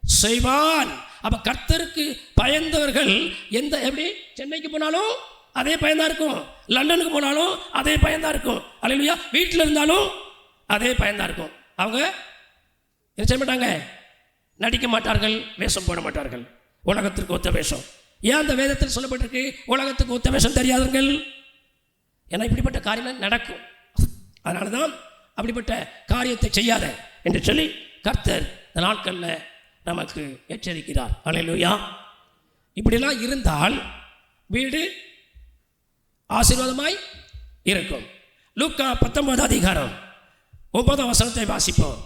செய்வான், அப்போ கர்த்தருக்கு பயந்தவர்கள் எப்படி சென்னைக்கு போனாலும் அதே பயந்தான் இருக்கும், லண்டனுக்கு போனாலும் அதே பயந்தான் இருக்கும், அல்லேலூயா. வீட்டில் இருந்தாலும் அதே பயந்தான் இருக்கும். அவங்க என்ன செய்ய மாட்டாங்க, நடிக்க மாட்டார்கள், வேஷம் போட மாட்டார்கள், உலகத்திற்கு ஒத்த வேஷம். ஏன் அந்த வேதத்தில் சொல்லப்பட்டிருக்கு உலகத்துக்கு ஒத்த வேஷம் தெரியாதவர்கள்? ஏன்னா இப்படிப்பட்ட காரியங்கள் நடக்கும். அதனால தான் அப்படிப்பட்ட காரியத்தை செய்யாத என்று சொல்லி கர்த்தர் இந்த நாட்களில் நமக்கு எச்சரிக்கிறார். அல்லேலூயா. இப்படிலாம் இருந்தால் வீடு ஆசீர்வாதமாய் இருக்கும். லூக்கா 19:9 வாசிப்போம்.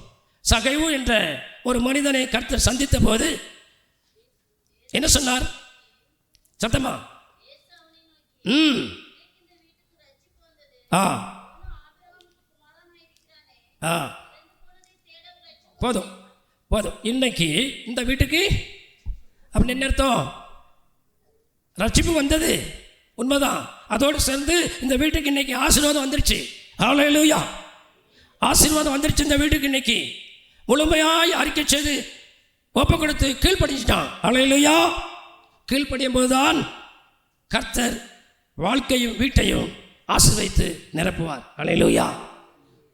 சகைவு என்ற ஒரு மனிதனை கர்த்தர் சந்தித்த போது என்ன சொன்னார்? சத்தமா போதும் போதும். இன்னைக்கு இந்த வீட்டுக்கு அப்படின்னு என்ன அர்த்தம்? ரட்சிப்பு வந்தது உண்மைதான். அதோடு சேர்ந்து இந்த வீட்டுக்கு இன்னைக்கு ஆசீர்வாதம் வந்துருச்சு. ஹல்லேலூயா. ஆசீர்வாதம் வந்துருச்சு. இந்த வீட்டுக்கு இன்னைக்கு முழுமையாய் அறிக்கை செய்து ஒப்பு கொடுத்து கீழ்ப்படிச்சிட்டான். ஹல்லேலூயா. கீழ்ப்படியும் போதுதான் கர்த்தர் வாழ்க்கையும் வீட்டையும் ஆசீர்வதித்து நிரப்புவார். ஹல்லேலூயா.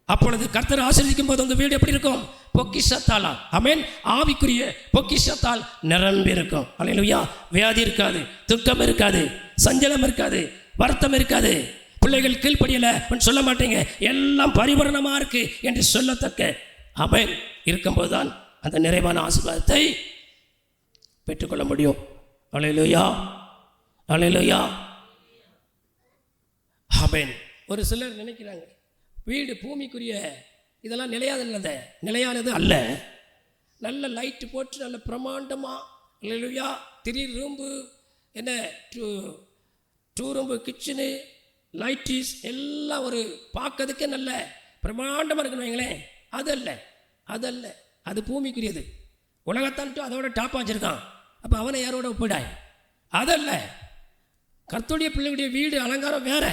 அப்பொழுது கர்த்தர் ஆசீர்வதிக்கும் போது உங்கள் வீடு எப்படி இருக்கும்? பொக்கிஷத்தால், ஆமென், ஆவிக்குரிய பொக்கிஷத்தால் நிரம்பி இருக்கும். ஹல்லேலூயா. வியாதி இருக்காது, துக்கம் இருக்காது, சஞ்சலம் இருக்காது, வருத்தம் இருக்காது. பிள்ளைகள் கீழ்ப்படியலை சொல்ல மாட்டீங்க, எல்லாம் பரிபூரணமாக இருக்கு என்று சொல்லத்தக்க ஆமென் இருக்கும்போது தான் அந்த நிறைவான ஆசீர்வாதத்தை பெற்றுக்கொள்ள முடியும். ஹல்லேலூயா. ஹல்லேலூயா. ஆமென். ஒரு சிலர் நினைக்கிறாங்க வீடு பூமிக்குரிய இதெல்லாம் நிலையானது அல்ல. நல்ல லைட்டு போட்டு நல்ல பிரமாண்டமாக, ஹல்லேலூயா, 3 ரூம்பு, என்ன 2 ரூம்பு, கிச்சனு, லைட்டிஸ் எல்லாம் ஒரு பார்க்கறதுக்கே நல்ல பிரமாண்டமாக இருக்குன்னு வைங்களேன். அதல்ல, அது பூமிக்குரியது. உலகத்தான்ட்டு அதோட டாப்பாக வச்சுருக்கான். அப்போ அவனை யாரோட ஒப்பிடாய்? அதல்ல. கர்த்தருடைய பிள்ளைகளுடைய வீடு அலங்காரம் வேற,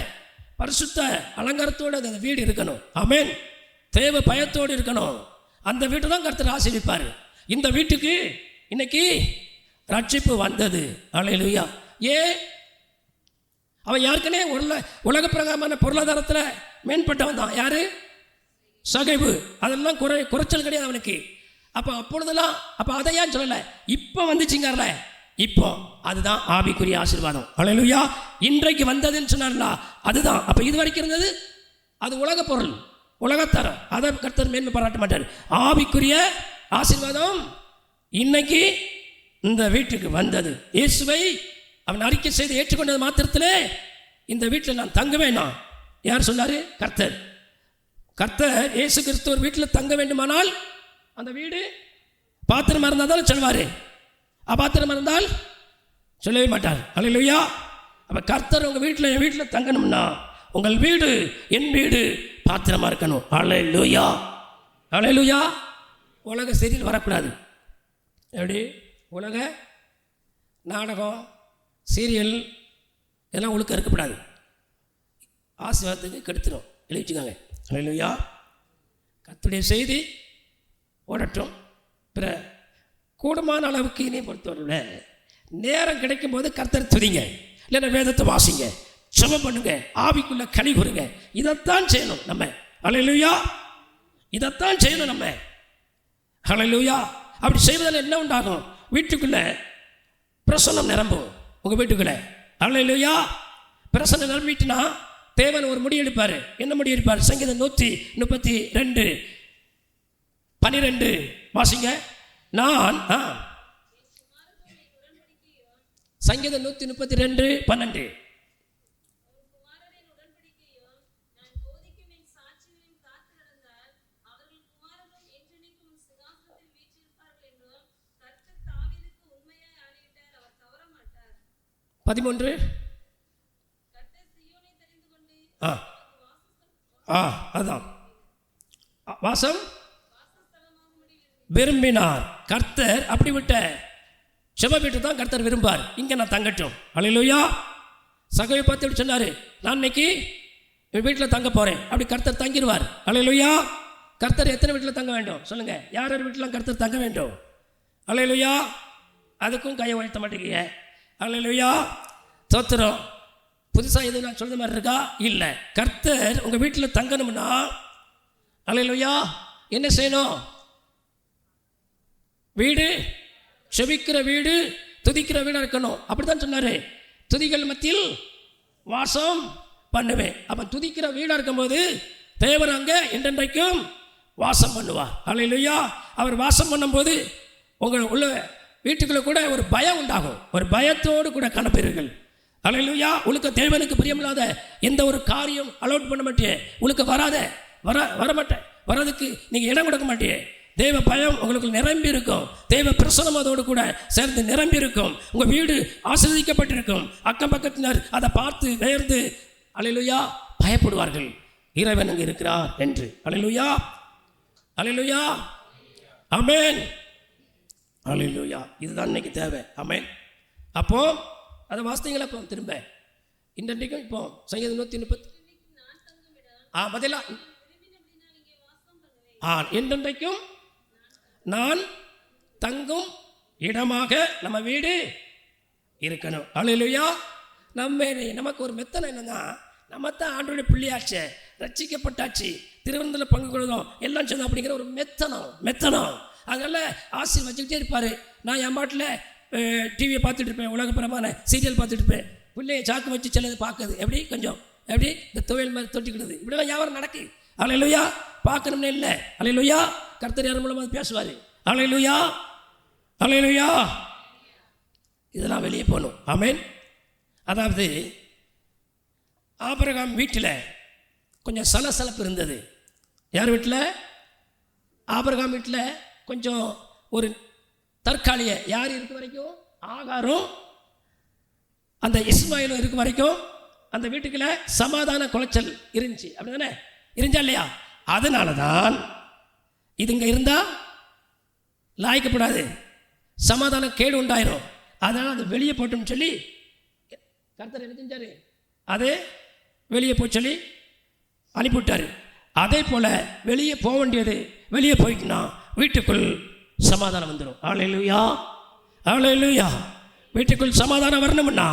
பரிசுத்த அலங்காரத்தோடு அந்த வீடு இருக்கணும். ஆமென். தேவ பயத்தோடு இருக்கணும். அந்த வீட்டை தான் கர்த்தர் ஆசீர்வதிப்பார். இந்த வீட்டுக்கு இன்னைக்கு ரட்சிப்பு வந்தது. ஹல்லேலூயா. அவன் யாருக்குனே உலக பிரகாரமான பொருளாதாரத்தில் மேம்பட்டவன் தான். யாரு? சகைவு. அதெல்லாம் குறைச்சல் கிடையாது அவனுக்கு. அப்பொழுதெல்லாம் அதை ஏன் சொல்லலை? இப்போ வந்துச்சுங்கல்ல, இப்போ அதுதான் ஆவிக்குரிய ஆசீர்வாதம். ஹல்லேலூயா. இன்றைக்கு வந்ததுன்னு சொன்னார்ல, அதுதான். அப்போ இது வரைக்கும் இருந்தது அது உலக பொருள், உலகத்தரம். அதை கர்த்தர் மேன்மை பாராட்ட மாட்டார். ஆவிக்குரிய ஆசீர்வாதம் இன்னைக்கு இந்த வீட்டுக்கு வந்தது. இயேசுவை அவன் அறிக்கை செய்து ஏற்றுக்கொண்டது மாத்திரத்திலே இந்த வீட்டில் நான் தங்குவேன். நான் யார் சொன்னார்? கர்த்தர். இயேசு கிறிஸ்து ஒரு வீட்டில் தங்க வேண்டுமானால் அந்த வீடு பாத்திரமா இருந்தால் தான் சொல்வார். அபாத்திரமா இருந்தால் சொல்லவே மாட்டார். ஹல்லேலூயா. அப்போ கர்த்தர் உங்கள் வீட்டில், என் வீட்டில் தங்கணும்னா உங்கள் வீடு, என் வீடு பாத்திரமா இருக்கணும். ஹல்லேலூயா. ஹல்லேலூயா. உலக சீரியல் வரக்கூடாது. எப்படி? உலக நாடகம், சீரியல் இதெல்லாம் ஒழுக்கம் இருக்கக்கூடாது. ஆசீர்வாதத்துக்கு கெடுத்துடும். எழுதிச்சுக்காங்க. ஹல்லேலூயா. கர்த்தருடைய செய்தி ஓடட்டும். பிற கூடுமான அளவுக்கு இனி பொறுத்தவரை நேரம் கிடைக்கும் போது கர்த்தர் துதிங்க, இல்லைன்னா வேதத்தை வாசிங்க, ஜெபம் பண்ணுங்க, ஆவிக்குள்ள களி கூறுங்க. இதைத்தான் செய்யணும் நம்ம. ஹல்லேலூயா. இதைத்தான் செய்யணும் நம்ம. ஹல்லேலூயா. அப்படி செய்வதில் என்ன உண்டாகும்? வீட்டுக்குள்ள பிரசன்னம் நிரம்பும். உங்கள் வீட்டுக்குள்ள ஹல்லேலூயா. பிரசன்னம் நிரம்பிட்டுனா தேவன் ஒரு முடி எடுப்பார். என்ன முடி எடுப்பார்? சங்கீதம் 132:12 வாசிங்க. நான் சங்கீதம் 132:12 13 அதான் வாசம் விரும்பினார். கர்த்தர் அப்படிவிட்ட செப வீட்டு தான் கர்த்தர் விரும்பார். இங்கே நான் தங்கட்டும். ஹல்லேலூயா. சகைவை பார்த்து சொன்னார், நான் இன்னைக்கு வீட்டில் தங்க போகிறேன். அப்படி கர்த்தர் தங்கிடுவார். ஹல்லேலூயா. கர்த்தர் எத்தனை வீட்டில் தங்க வேண்டும் சொல்லுங்கள்? யார் யார் வீட்டிலாம் கர்த்தர் தங்க வேண்டும்? ஹல்லேலூயா. அதுக்கும் கையை உயர்த்த மாட்டேங்க. அல்லேலூயா, தோத்திரம். புதுசாக எதுவும் நான் சொல்கிற மாதிரி இருக்கா? இல்லை. கர்த்தர் உங்கள் வீட்டில் தங்கணும்னா அல்லேலூயா என்ன செய்யணும்? வீடு செபிக்கிற வீடு, துதிக்கிற வீடாக இருக்கணும். அப்படி தான் சொன்னார், துதிகள் மத்தியில் வாசம் பண்ணுவேன். அப்போ துதிக்கிற வீடாக இருக்கும்போது தேவன் அங்கே என்றென்றைக்கும் வாசம் பண்ணுவார். அல்லேலூயா. அவர் வாசம் பண்ணும்போது உங்கள் உள்ள வீட்டுக்குள்ளே கூட ஒரு பயம் உண்டாகும். ஒரு பயத்தோடு கூட காணப்பெறுங்கள். அல்லேலூயா. உங்களுக்கு தேவனுக்கு பிரியமில்லாத எந்த ஒரு காரியம் அலோட் பண்ண மாட்டேன். உங்களுக்கு வரமாட்டேன், வர்றதுக்கு நீங்கள் இடம் கொடுக்க மாட்டேன். தேவ பயம் உங்களுக்கு நிரம்பி இருக்கும். தேவ பிரசனம் அதோடு கூட சேர்ந்து நிரம்பி இருக்கும். உங்கள் வீடு ஆசீர்வதிக்கப்பட்டிருக்கும். அக்கம் பக்கத்தினர் அதை பார்த்து வேர்ந்து அல்லேலூயா பயப்படுவார்கள், இறைவன் அங்கே இருக்கிறார் என்று. அல்லேலூயா, அல்லேலூயா, ஆமென், அல்லேலூயா. இதுதான் இன்னைக்கு தேவை. ஆமென். அப்போ அதை வாசித்தீங்களா? இப்போ திரும்ப இன்றைக்கும் இப்போ சங்கீதம் 130 பதிலா என்றென்றைக்கும் நான் தங்கும் இடமாக நம்ம வீடு இருக்கணும். அல்லேலூயா. நமக்கு ஒரு மெத்தனை என்னன்னா, நம்ம தான் ஆண்டோடைய பிள்ளையாச்சு, ரட்சிக்கப்பட்டாச்சு, திருவனந்தபுரத்தில் பங்கு கொள்ளுதோம் எல்லாம் சொன்னோம் அப்படிங்கிற ஒரு மெத்தனம் அதனால ஆசீர் வச்சுக்கிட்டே இருப்பார். நான் என் பாட்டில் டிவியை பார்த்துட்டு இருப்பேன், உலகப்புறமான சீரியல் பார்த்துட்டு இருப்பேன். பிள்ளையை சாக்கு வச்சு சிலது பார்க்குது, எப்படி இந்த துவையல் மாதிரி தொட்டிக்கிடுது. இப்படிலாம் வியாபாரம் நடக்கு. அல்லேலூயா. பார்க்கணும்னு இல்லை. அல்லேலூயா. கர்த்தர் யார் மூலமாக பேசுவார். அல்லேலூயா, அல்லேலூயா. இதெல்லாம் வெளியே போகணும். ஆமென். அதாவது ஆபிரகாம் வீட்டில் கொஞ்சம் சலசலப்பு இருந்தது. யார் வீட்டில்? ஆபிரகாம் வீட்டில் கொஞ்சம் ஒரு தற்காலிக யார் இருக்க வரைக்கும், ஆகாரும் அந்த இஸ்மாயிலும் இருக்க வரைக்கும் அந்த வீட்டுக்குள்ள சமாதான குலைச்சல் இருந்துச்சு. அப்படி தானே இருந்துச்சா இல்லையா? அதனால தான் இது இங்கே இருந்தால் லாய்க்கப்படாது, சமாதானம் கேடு உண்டாயிரும். அதனால் அது வெளியே போட்டோம்னு சொல்லி கர்த்தர் என்ன செஞ்சார்? அதே வெளியே போய் சொல்லி அனுப்பிவிட்டார். அதே போல் வெளியே போக வேண்டியது வெளியே போயிட்டுனா வீட்டுக்குள் சமாதானம் வந்துடும். அல்லேலூயா, அல்லேலூயா. வீட்டுக்குள் சமாதானம் வரணும்னா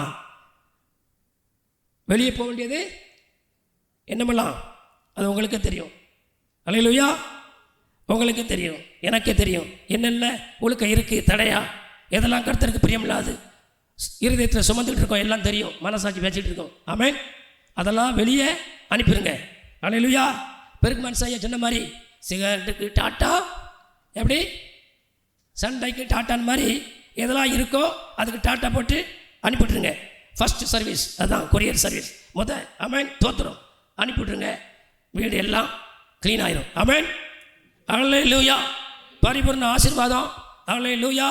வெளியே போக வேண்டியது என்னமெல்லாம் அது உங்களுக்கே தெரியும். அல்லேலூயா. உங்களுக்கே தெரியும், எனக்கே தெரியும். என்னென்ன ஒழுக்க இருக்குது, தடையா, எதெல்லாம் கர்த்தருக்கு பிரியமில்லாது இருதயத்தில் சுமந்துட்டு இருக்கோம், எல்லாம் தெரியும். மனசாட்சி பேசிகிட்டு இருக்கோம். ஆமென். அதெல்லாம் வெளியே அனுப்பிடுங்க. அல்லேலூயா. பெருக்கு மனசாய சொன்ன மாதிரி சிகரெட்டுக்கு டாட்டா, எப்படி சண்டைக்கு டாட்டான்னு மாதிரி எதெல்லாம் இருக்கோ அதுக்கு டாட்டா போட்டு அனுப்பிவிட்ருங்க. ஃபஸ்ட் சர்வீஸ் அதுதான் கொரியர் சர்வீஸ். ஆமென், தோத்துரும் அனுப்பிவிட்ருங்க. வீடு எல்லாம் க்ளீன் ஆயிரும். ஆமென், அல்லேலூயா. பரிபூர்ண ஆசீர்வாதம் அல்லேலூயா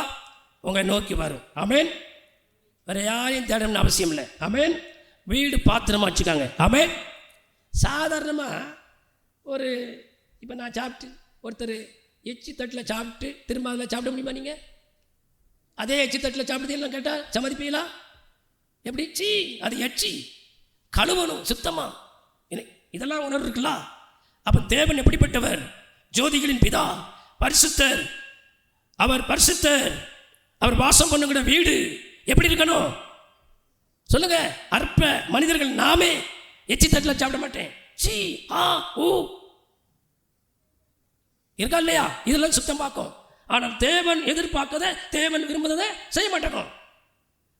உங்களை நோக்கி வரும். ஆமென். வேறு யாரையும் தேடணும்னு அவசியம் இல்லை. ஆமென். வீடு பாத்திரமாக வச்சுக்காங்க. ஆமென். சாதாரணமாக ஒரு இப்போ நான் சாப்பிட்டு ஒருத்தர் எச்சி தட்டில் சாப்பிட்டு திரும்ப அதில் சாப்பிட முடியுமா? நீங்கள் அதே எச்சி தட்டில் சாப்பிடுதீங்கன்னு கேட்டால் சம்மதிப்பீங்களா? எப்படி? சி அது எச்சி கழுவணும் சுத்தமாக. இதெல்லாம் உணர்வு இருக்குல்ல. அப்போ தேவன் எப்படிப்பட்டவர்? ஜோதிகளின் பிதா, பரிசுத்தர். அவர் பரிசுத்தர். அவர் வாசம் பண்ணுகிற வீடு எப்படி இருக்கணும் சொல்லுங்க? அற்ப மனிதர்கள் நாமே எச்சி தட்டில் சாப்பிட மாட்டேன், சி ஆ ஊ இருக்கா இல்லையா? இதெல்லாம் சுத்தம் பார்க்கும். ஆனால் தேவன் எதிர்பார்க்கத, தேவன் விரும்புவதை செய்ய மாட்டோம்.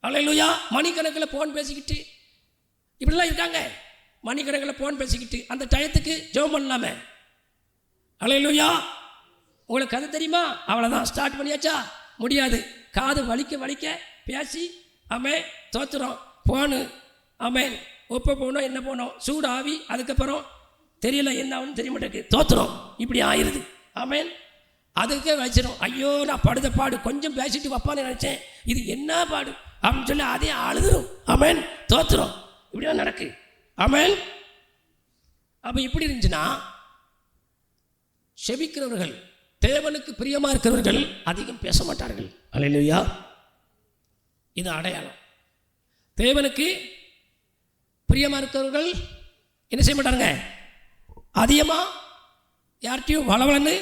அல்லேலூயா. மணிக்கணக்கில் ஃபோன் பேசிக்கிட்டு இப்படிலாம் இருக்காங்க. மணிக்கணக்கில் ஃபோன் பேசிக்கிட்டு அந்த டயத்துக்கு ஜெபம் பண்ணலாமே. அல்லேலூயா. உங்களுக்கு கதை தெரியுமா? அவ்வளோதான், ஸ்டார்ட் பண்ணியாச்சா? முடியாது. காது வலிக்க பேசி ஆமென் தோத்துறோம். ஃபோனு ஆமென் ஒப்ப போனோம், என்ன போனோம், சூடு ஆவி, அதுக்கப்புறம் தெரியல என்ன ஆகுன்னு தெரிய மாட்டேங்குது, தோத்துறோம். இப்படி ஆயிடுது. ஆமென். அதுக்கே வச்சிடும். ஐயோ நான் படுத பாடு, கொஞ்சம் பேசிட்டு வப்பான்னு நினச்சேன், இது என்ன பாடு அப்படின்னு சொல்லி அதே அழுதுரும். ஆமென், தோத்துறோம். இப்படிலாம் நடக்கு. ஆமென். அப்போ இப்படி இருந்துச்சுன்னா செபிக்கிறவர்கள், தேவனுக்கு பிரியமாக இருக்கிறவர்கள் அதிகம் பேச மாட்டார்கள். அல்லேலூயா. இது அடையாளம். தேவனுக்கு பிரியமாக இருக்கிறவர்கள் என்ன செய்ய மாட்டாருங்க? அதிகமாக யார்கிட்டையும் வளவளன்னு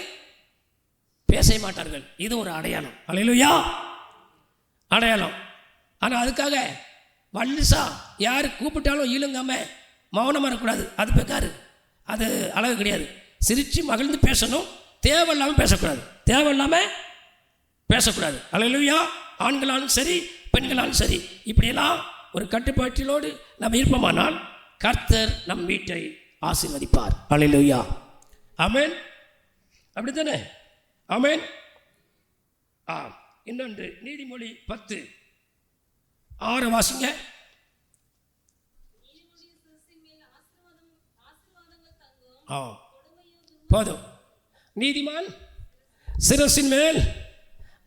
பேச மாட்டார்கள். இது ஒரு அடையாளம். அல்லேலூயா. அடையாளம். ஆனால் அதுக்காக வல்லுசா யார் கூப்பிட்டாலும் ஈழுங்காம மௌனமாக இருக்கக்கூடாது. அது பெக்காரு, அது அழகு கிடையாது. சிரித்து மகிழ்ந்து பேசணும், தேவையில்லாமல் பேசக்கூடாது, தேவையில்லாமல் பேசக்கூடாது. அல்லேலூயா. ஆண்களாலும் சரி பெண்களாலும் சரி இப்படியெல்லாம் ஒரு கட்டுப்பாட்டிலோடு நம்ம இருப்போமானால் கர்த்தர் நம் வீட்டை ஆசீர்வதிப்பார். அல்லேலூயா. ஆமென். அப்படித்தானே? ஆமென். இன்னொன்று நீதிமொழி 10:6 வாசிங்க. போதும். நீதிமான் சிரசின் மேல்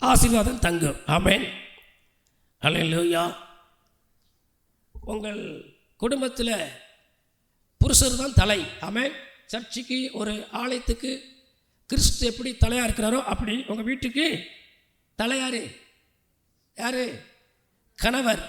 ஆசீர்வாதம் தங்கும். ஆமென். அல்லேலூயா. உங்கள் குடும்பத்தில் புருஷர் தான் தலை. ஆமென். சர்ச்சுக்கு ஒரு ஆலயத்துக்கு கிறிஸ்து எப்படி தலையாக இருக்கிறாரோ அப்படி உங்கள் வீட்டுக்கு தலையாரு யாரு? கணவர்.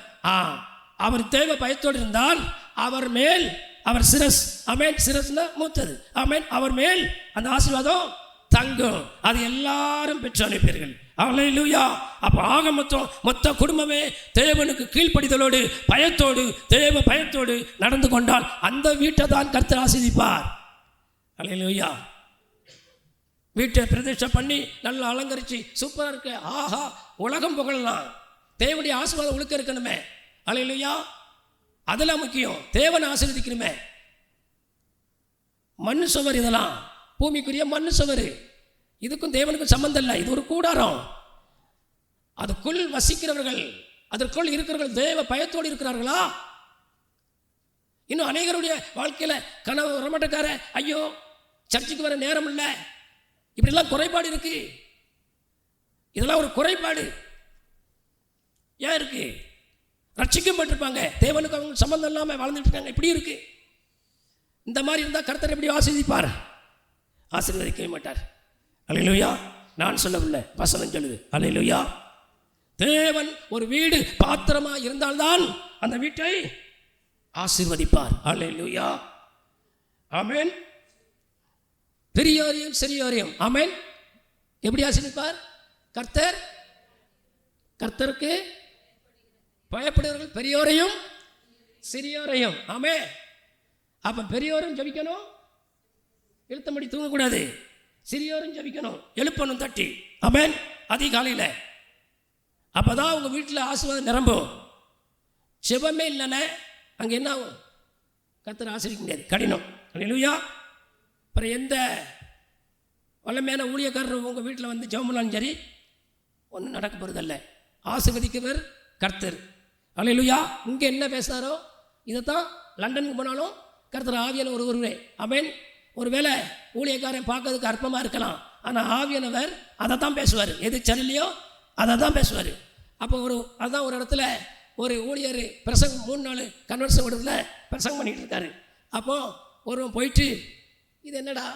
அவர் தேவ பயத்தோடு இருந்தால் அவர் மேல் அவர் சிரஸ். ஆமென். சிரஸ்னா மூத்தது. ஆமென். அவர் மேல் அந்த ஆசீர்வாதம் தங்கும். அது எல்லாரும் பெற்று அனுப்பீர்கள். அல்லேலூயா. அப்போ ஆக மொத்த குடும்பமே தேவனுக்கு கீழ்ப்படிதலோடு பயத்தோடு தேவ பயத்தோடு நடந்து கொண்டால் அந்த வீட்டை தான் கர்த்தர் ஆசீர்வதிப்பார். அல்லேலூயா. வீட்டை பிரதிஷ்டை பண்ணி நல்லா அலங்கரித்து சூப்பராக இருக்கு, ஆஹா உலகம் புகழலாம். தேவனுடைய ஆசீர்வாதம் உழுக்க இருக்கணுமே. அல்லேலூயா. அதெல்லாம் முக்கியம். தேவனை ஆசீர்வதிக்கணுமே. மண்ணு சுவர், இதெல்லாம் பூமிக்குரிய மண்ணு சுவர். இதுக்கும் தேவனுக்கும் சம்பந்தம் இல்லை. இது ஒரு கூடாரம். அதுக்குள் வசிக்கிறவர்கள், அதற்குள் இருக்கிறவர்கள் தேவ பயத்தோடு இருக்கிறார்களா? இன்னும் அநேகருடைய வாழ்க்கையில் கனவு வரமாட்டக்கார, ஐயோ சர்ச்சுக்கு வர நேரம் இல்லை, இப்படிலாம் குறைபாடு இருக்கு. இதெல்லாம் ஒரு குறைபாடு. ஏன் இருக்கு? ரட்சிக்கப்பட்டிருப்பாங்க, தேவனுக்கு அவங்க சம்பந்தம் இல்லாமல் வாழ்ந்துட்டு இருக்காங்க. இப்படி இருக்கு. இந்த மாதிரி இருந்தால் கர்த்தர் எப்படி ஆசீர்வதிப்பார்? ஆசீர்வதிக்கவே மாட்டார். அல்லேலூயா. நான் சொல்லவில்லை, வசனம் சொல்லுது. அல்லேலூயா. தேவன் ஒரு வீடு பாத்திரமா இருந்தால்தான் அந்த வீட்டை ஆசீர்வதிப்பார். அல்லேலூயா. ஆமென். பெரியோரையும் சிறியோரையும் ஆமென் எப்படி ஆசீர்வதிப்பார்? கர்த்தருக்கு பயப்படுவர்கள் பெரியோரையும் சிறியோரையும். ஆமென். அப்போ பெரியோரும் ஜபிக்கணும், எழுத்தபடி தூங்கக்கூடாது. சிறியோரும் ஜபிக்கணும், எழுப்பணும் தட்டி. ஆமென். அதிகாலையில். அப்போ தான் உங்கள் வீட்டில் ஆசீர்வாதம் நிரம்பும். செபமே இல்லைன்னா அங்கே என்ன ஆகும்? கர்த்தர் ஆசீர்வதிக்க முடியாது, கடினம். அல்லேலூயா. அப்புறம் எந்த வல்லமையான ஊழியக்காரர் உங்கள் வீட்டில் வந்து ஜெபம் பண்ணாலும் சரி, ஒன்றும் நடக்க போகிறதில்ல. ஆசீர்வதிக்கவர் கர்த்தர். அல்லேலூயா. இங்கே என்ன பேசுகிறாரோ இதைத்தான் லண்டனுக்கு போனாலும் கர்த்தர் ஆவியான ஒருவரே. ஆமென். ஒருவேளை ஊழியக்காரன் பார்க்கறதுக்கு அற்பமாக இருக்கலாம், ஆனால் ஆவியானவர் அதை தான் பேசுவார். எது சரியில்லையோ அதை தான் பேசுவார். அப்போ அதுதான் ஒரு இடத்துல ஒரு ஊழியர் பிரசங்கம் 3 நாள் கன்வென்ஷன் இடத்துல பிரசங்கம் பண்ணிகிட்டு இருக்காரு. அப்போது ஒருவன் போயிட்டு, இது என்னடா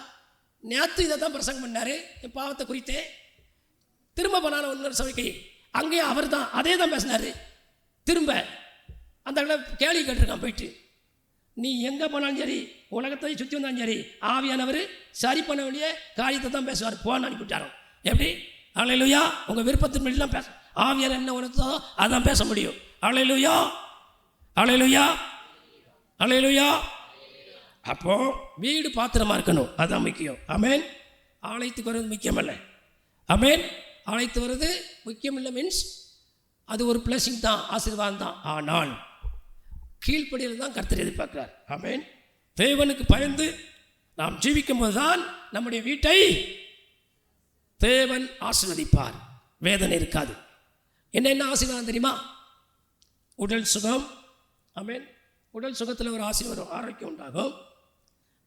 நேற்று இதை தான் பிரசங்கம் பண்ணார் என் பாவத்தை குறித்து, திரும்ப போனாலும் இன்னொரு சபைக்கு அங்கேயும் அவர் தான் அதே தான் பேசினார். திரும்ப அந்த கேள்வி கேட்டிருக்கான். போயிட்டு நீ எங்கே போனாலும் சரி, உலகத்தை சுற்றி வந்தாலும் சரி, ஆவியானவர் சரி பண்ண வேண்டிய காரியத்தை தான் பேசுவார். போன அனுப்பிவிட்டாரோ எப்படி? அல்லேலூயா. உங்கள் விருப்பத்தின் மீதுலாம் பேச ஆவியான என்ன உணர்த்தோ அதான் பேச முடியும். அல்லேலூயா. அல்லேலூயா. அல்லேலூயா. அப்போது வீடு பாத்திரமாக இருக்கணும், அதுதான் முக்கியம். ஆமென். ஆலயத்துக்கு வர்றது முக்கியம் இல்லை. ஆமென். ஆலயத்து வர்றது முக்கியம் இல்லை மீன்ஸ் அது ஒரு பிளஸிங் தான், ஆசீர்வாதம் தான். ஆனால் கீழ்ப்படியில் தான் கர்த்தர் எதிர்பார்க்கிறார். ஆமென். தேவனுக்கு பயந்து நாம் ஜீவிக்கும் போது தான் நம்முடைய வீட்டை தேவன் ஆசீர்வதிப்பார். வேதனை இருக்காது. என்ன ஆசீர்வாதம் தெரியுமா? உடல் சுகம். ஆமென். உடல் சுகத்தில் ஒரு ஆசீர்வாதம், ஆரோக்கியம் உண்டாகும்.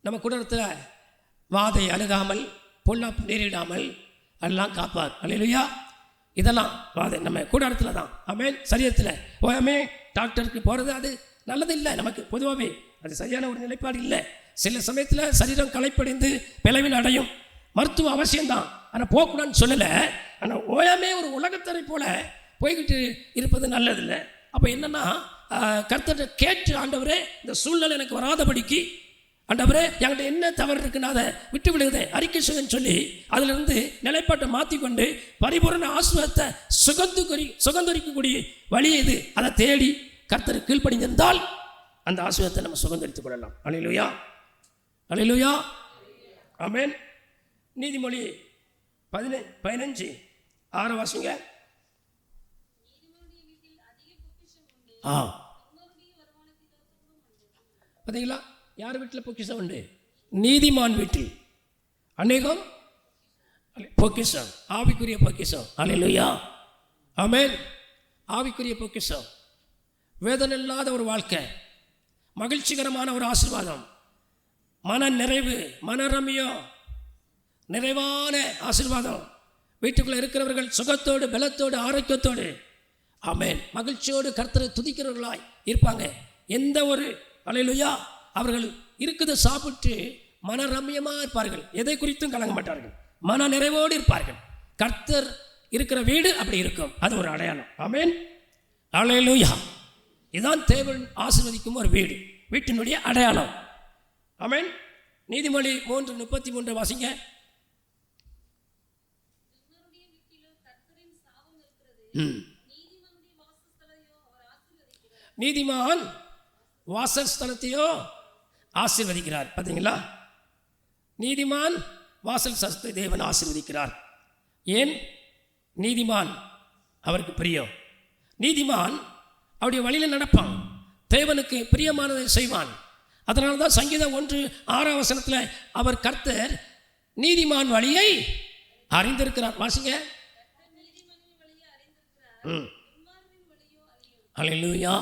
நம்ம குடும்பத்தில் வாதை அணுகாமல், பொல்லாப்பு நேரிடாமல் எல்லாம் காப்பார். அல்லேலூயா. இதெல்லாம் வாதை நம்ம கூடாரத்தில் தான். ஆமென். சரீரத்தில் ஓயாமே டாக்டருக்கு போகிறது அது நல்லது இல்லை. நமக்கு பொதுவாகவே அது சரியான ஒரு நிலைப்பாடு இல்லை. சில சமயத்தில் சரீரம் களைப்படைந்து பிளவில் அடையும். மருத்துவம் அவசியம்தான், ஆனால் போகக்கூடாதுன்னு சொல்லலை. ஆனால் ஓயாமே ஒரு உலகத்தரை போல போய்கிட்டு இருப்பது நல்லதில்லை. அப்போ என்னென்னா கர்த்தரை கேட்டு, ஆண்டவரே இந்த சூழ்நிலை எனக்கு வராதபடிக்கு ஆண்டவரே என்கிட்ட என்ன தவறு இருக்குன்னு அதை விட்டு விடுகிறதே அறிக்கை செய்யுன்னு சொல்லி அதிலிருந்து நிலைப்பாட்டை மாற்றிக்கொண்டு பரிபூரண ஆசீர்வாதத்தை சுகந்தரிக்கக்கூடிய வழி இது. அதை தேடி கர்த்தர் கீழ்ப்படிந்திருந்தால் அந்த ஆசீர்வாதத்தை நம்ம சுகந்தரித்துக் கொள்ளலாம். அல்லேலூயா, அல்லேலூயா, ஆமென். நீதிமொழி 15:6 வாசிங்க. பார்த்தீங்களா, யார் வீட்டில் பொக்கிஷம் உண்டு? நீதிமான் வீட்டில் அநேகம் பொக்கிஷம், ஆவிக்குரிய பொக்கிஷம். அல்லேலூயா, ஆமென். ஆவிக்குரிய பொக்கிஷம், வேதனை இல்லாத ஒரு வாழ்க்கை, மகிழ்ச்சிகரமான ஒரு ஆசீர்வாதம், மன நிறைவு, மனரமியம், நிறைவான ஆசீர்வாதம். வீட்டுக்குள்ளே இருக்கிறவர்கள் சுகத்தோடு, பலத்தோடு, ஆரோக்கியத்தோடு, ஆமென், மகிழ்ச்சியோடு கர்த்தரை துதிக்கிறவர்களாய் இருப்பாங்க. எந்த ஒரு அல்லேலூயா, அவர்கள் இருக்குது சாப்பிட்டு மனரம்யமாக இருப்பார்கள், எதை குறித்தும் கலங்க மாட்டார்கள், மன நிறைவோடு இருப்பார்கள். கர்த்தர் இருக்கிற வீடு அப்படி இருக்கும், அது ஒரு அடையாளம். ஆமென், அல்லேலூயா. இதுதான் தேவன் ஆசீர்வதிக்கும் ஒரு வீடு, வீட்டினுடைய அடையாளம். ஆமென். நீதிமொழி 3:33 வாசிங்க. நீதிமான் வாசஸ்தலத்தையோ ஆசீர்வதிக்கிறார். பார்த்தீங்களா, நீதிமான் வாசல் ஸ்தலத்தை தேவன் ஆசீர்வதிக்கிறார். ஏன்? நீதிமான் அவருக்கு பிரியம். நீதிமான் அவருடைய வழியில் நடப்பான், தேவனுக்கு பிரியமானதை செய்வான். அதனால தான் சங்கீதம் 1:6 அவர் கர்த்தர் நீதிமான் வழியை அறிந்திருக்கிறார். வாசிங்க. அல்லேலூயா.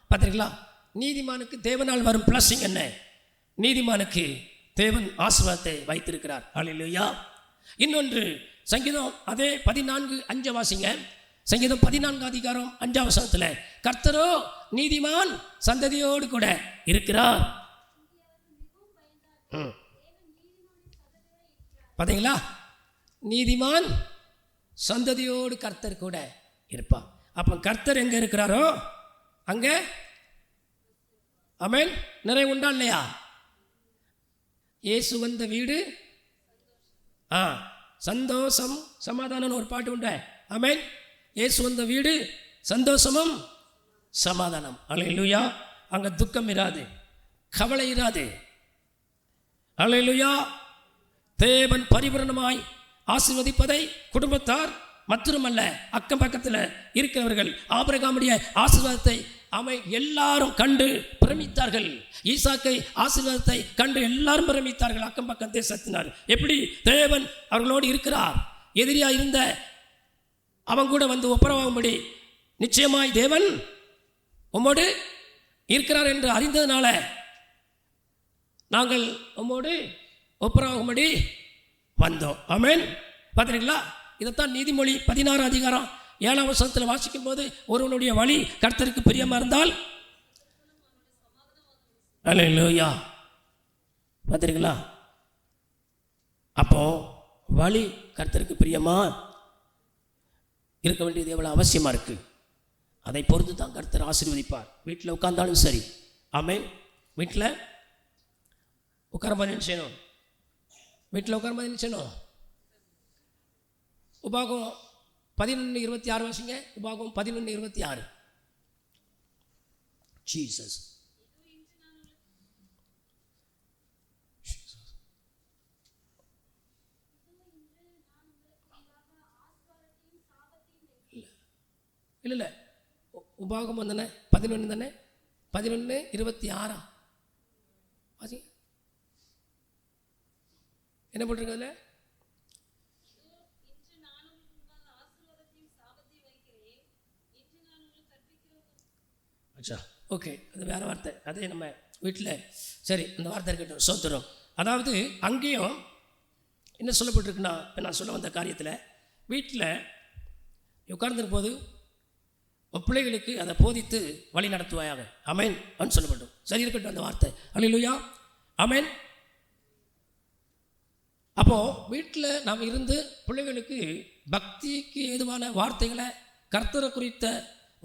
பார்த்தீங்களா, நீதிமானுக்கு தேவனால் வரும் பிளஸிங் என்ன? நீதிமானுக்கு தேவன் ஆசீர்வாதத்தை வைத்திருக்கிறார். அல்லேலூயா. இன்னொன்று சங்கீதம் அதே 14:5 வாசிங்க. சங்கீதம் 14:5 கர்த்தரோ நீதிமான் சந்ததியோடு கூட இருக்கிறார். பார்த்தீங்களா, நீதிமான் சந்ததியோடு கர்த்தர் கூட இருப்பார். அப்போ கர்த்தர் எங்கே இருக்கிறாரோ அங்கே ஆமென் நிறைவு உண்டா இல்லையா? இயேசு வந்த வீடு சந்தோஷம் சமாதானம் ஒரு பாட்டு உண்டு. ஆமென். இயேசு வந்த வீடு சந்தோஷமும் சமாதானம். அல்லேலூயா. அங்கே துக்கம் இராது, கவலை இராது. அல்லேலூயா. தேவன் பரிபூரணமாய் ஆசீர்வதிப்பதை குடும்பத்தார் மற்றமல்ல அக்கம் பக்கத்தில் இருக்கிறவர்கள் ஆபிரகாமுடைய ஆசீர்வாதத்தை எல்லாரும் கண்டு பிரமித்தார்கள். ஈசாக்கை ஆசீர்வாதத்தை கண்டு எல்லாரும் பிரமித்தார்கள் அக்கம் பக்கம் தேசத்தினார். எப்படி தேவன் அவர்களோடு இருக்கிறார். எதிரியா இருந்த அவன் கூட வந்து ஒப்புரவாகும்படி நிச்சயமாய் தேவன் உம்மோடு இருக்கிறார் என்று அறிந்ததுனால நாங்கள் உம்மோடு ஒப்புரவாகும்படி வந்தோம். ஆமென். பார்த்தீங்களா, இதைத்தான் நீதிமொழி 16:7 வாசிக்கும் போது ஒருவனுடைய வழி கர்த்தருக்கு பிரியமா இருந்தால் அல்லேலூயா. பார்த்தீங்களா, அப்போ வழி கர்த்தருக்கு பிரியமா இருக்க வேண்டியது எவ்வளோ அவசியமா இருக்கு. அதை பொறுத்து தான் கர்த்தர் ஆசீர்வதிப்பார். வீட்டில் உட்கார்ந்தாலும் சரி. ஆமென். வீட்டில் உட்காரமா செய்யணும். வீட்டில் உட்காரமா செய்யணும். உபாகம் 11:26 வாசிங்க. உபாகம் 11:26. ஜீசஸ். இல்லை உபாகம் தானே 11 தானே 11:26 வாசிங்க. என்ன போட்டிருக்கதுல? அச்சா, ஓகே, அது வேறு வார்த்தை. அதே நம்ம வீட்டில் சரி அந்த வார்த்தை இருக்கட்டும், சோத்துறோம். அதாவது அங்கேயும் என்ன சொல்லப்பட்டிருக்குன்னா, இப்போ நான் சொல்ல வந்த காரியத்தில் வீட்டில் உட்கார்ந்துருக்கும் போது பிள்ளைகளுக்கு அதை போதித்து வழி நடத்துவாயாக. ஆமென் அப்படின்னு சொல்லப்பட்டோம். சரி இருக்கட்டும் அந்த வார்த்தை. அல்லேலூயா. ஆமென். அப்போது வீட்டில் நாம் இருந்து பிள்ளைகளுக்கு பக்திக்கு ஏதுவான வார்த்தைகளை, கர்த்தரை குறித்த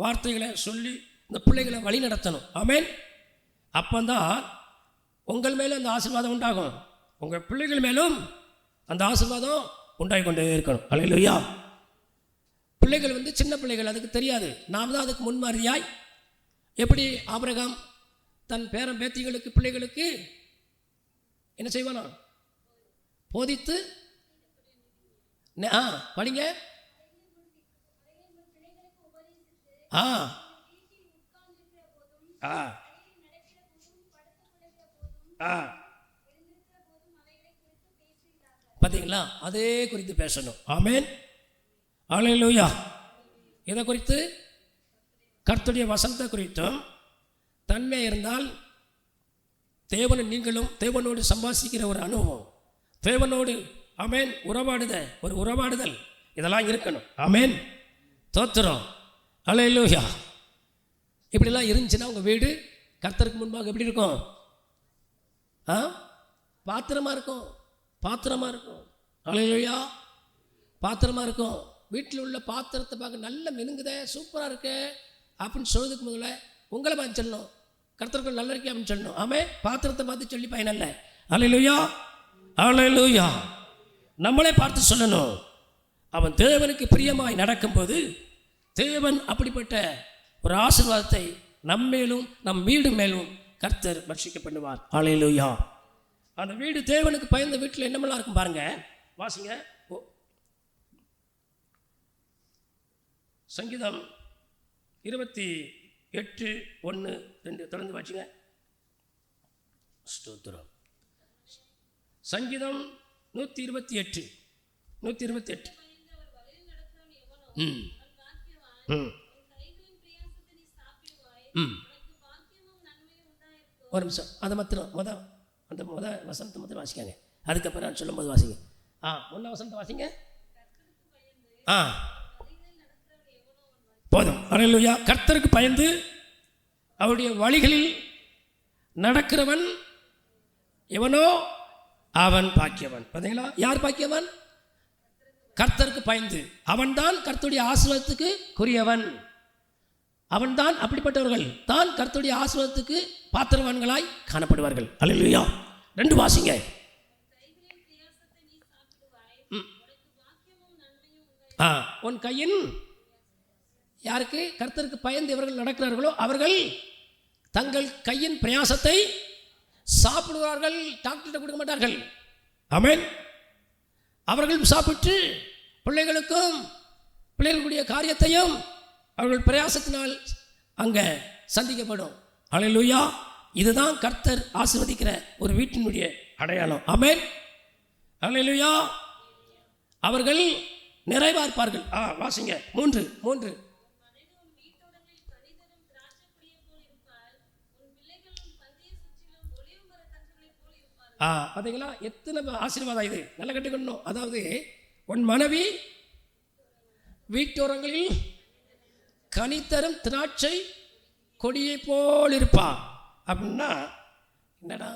வார்த்தைகளை சொல்லி இந்த பிள்ளைகளை வழி நடத்தணும். ஆமென். அப்போதான் உங்கள் மேலும் அந்த ஆசீர்வாதம் உண்டாகும், உங்கள் பிள்ளைகள் மேலும் அந்த ஆசீர்வாதம் உண்டாகி கொண்டே இருக்கணும். அல்லேலூயா. பிள்ளைகள் சின்ன பிள்ளைகள், அதுக்கு தெரியாது. நாம் தான் அதுக்கு முன்மாதிரியாய் எப்படி ஆபிரகாம் தன் பேரன் பேத்திகளுக்கு பிள்ளைகளுக்கு என்ன செய்வானா? போதித்து படிங்க. பார்த்தீங்களா? அதே குறித்து பேசணும். ஆமென். அல்லேலூயா. இதை குறித்து கர்த்தருடைய வசனத்தை குறித்தும் தன்மை இருந்தால் தேவனை நீங்களும் தேவனோடு சம்பாசிக்கிற ஒரு அனுபவம், தேவனோடு ஆமென் உறவாடுதல் இதெல்லாம் இருக்கணும். ஆமென். தோத்திரம். அல்லேலூயா. இப்படிலாம் இருந்துச்சுன்னா உங்கள் வீடு கர்த்தருக்கு முன்பாக எப்படி இருக்கும்? பாத்திரமாக இருக்கும். அல்லேலூயா. பாத்திரமாக இருக்கும். வீட்டில் உள்ள பாத்திரத்தை பார்க்க நல்ல மினுங்குதே, சூப்பராக இருக்கு அப்படின்னு சொல்றதுக்கு முதல்ல உங்களை பார்த்து சொல்லணும், கர்த்தருக்கு நல்லா இருக்கே அப்படின்னு சொல்லணும். ஆமே, பாத்திரத்தை பார்த்து சொல்லி பயனல்ல. அல்லேலூயா. அல்லேலூயா. நம்மளே பார்த்து சொல்லணும். அவன் தேவனுக்கு பிரியமாய் நடக்கும்போது தேவன் அப்படிப்பட்ட ஒரு ஆசீர்வாதத்தை நம்மேலும் நம் வீடு மேலும் கர்த்தர் வர்ஷிக்க பண்ணுவார். அல்லேலூயா. அந்த வீடு தேவனுக்கு பயந்த வீட்டில் என்னமெல்லாம் இருக்கும் பாருங்க. வாசிங்க. சங்கீதம் 28:1-2 தொடர்ந்து வாசிங்க. ஸ்தோத்திரம். சங்கீதம் 128. ஒரு நிமிஷம், அதை மாத்திரம் அந்த வசனத்தை மாத்திரம் வாசிக்காங்க. அதுக்கப்புறம் நான் சொல்லும் போது வாசிங்க. முன்ன வசனத்தை வாசிங்க. போதும். அல்லேலூயா. கர்த்தருக்கு பயந்து அவருடைய வழிகளில் நடக்கிறவன் எவனோ அவன் பாக்கியவன். பார்த்தீங்களா? யார் பாக்கியவன்? கர்த்தருக்கு பயந்து. அவன்தான் கர்த்தருடைய ஆசீர்வாதத்துக்கு குறியவன். அவன்தான் அப்படிப்பட்டவர்கள் தான் கர்த்தருடைய ஆசீர்வாதத்துக்கு பாத்திரவான்களாய் காணப்படுவார்கள். அல்லேலூயா. 2 வாசிங்க. உன் கையின் யாருக்கு? கர்த்தருக்கு பயந்து இவர்கள் நடக்கிறார்களோ அவர்கள் தங்கள் கையின் பிரயாசத்தை சாப்பிடுவார்கள். டாக்டர்கிட்ட கொடுக்க மாட்டார்கள். ஆமென். அவர்கள் சாப்பிட்டு பிள்ளைகளுடைய காரியத்தையும் அவர்கள் பிரயாசத்தினால் அங்கே சந்திக்கப்படும். அல்லேலூயா. இதுதான் கர்த்தர் ஆசீர்வதிக்கிற ஒரு வீட்டினுடைய அடையாளம். ஆமென். அல்லேலூயா. அவர்கள் நிறைவார்ப்பார்கள். வாசிங்க. 3. பார்த்தீங்களா? எத்தனை ஆசீர்வாதம் இது. நல்லா கட்டுக்கணும். அதாவது உன் மனைவி வீட்டோரங்களில் கனித்தரும் திராட்சை கொடியை போல் இருப்பா. அப்படின்னா என்னடா,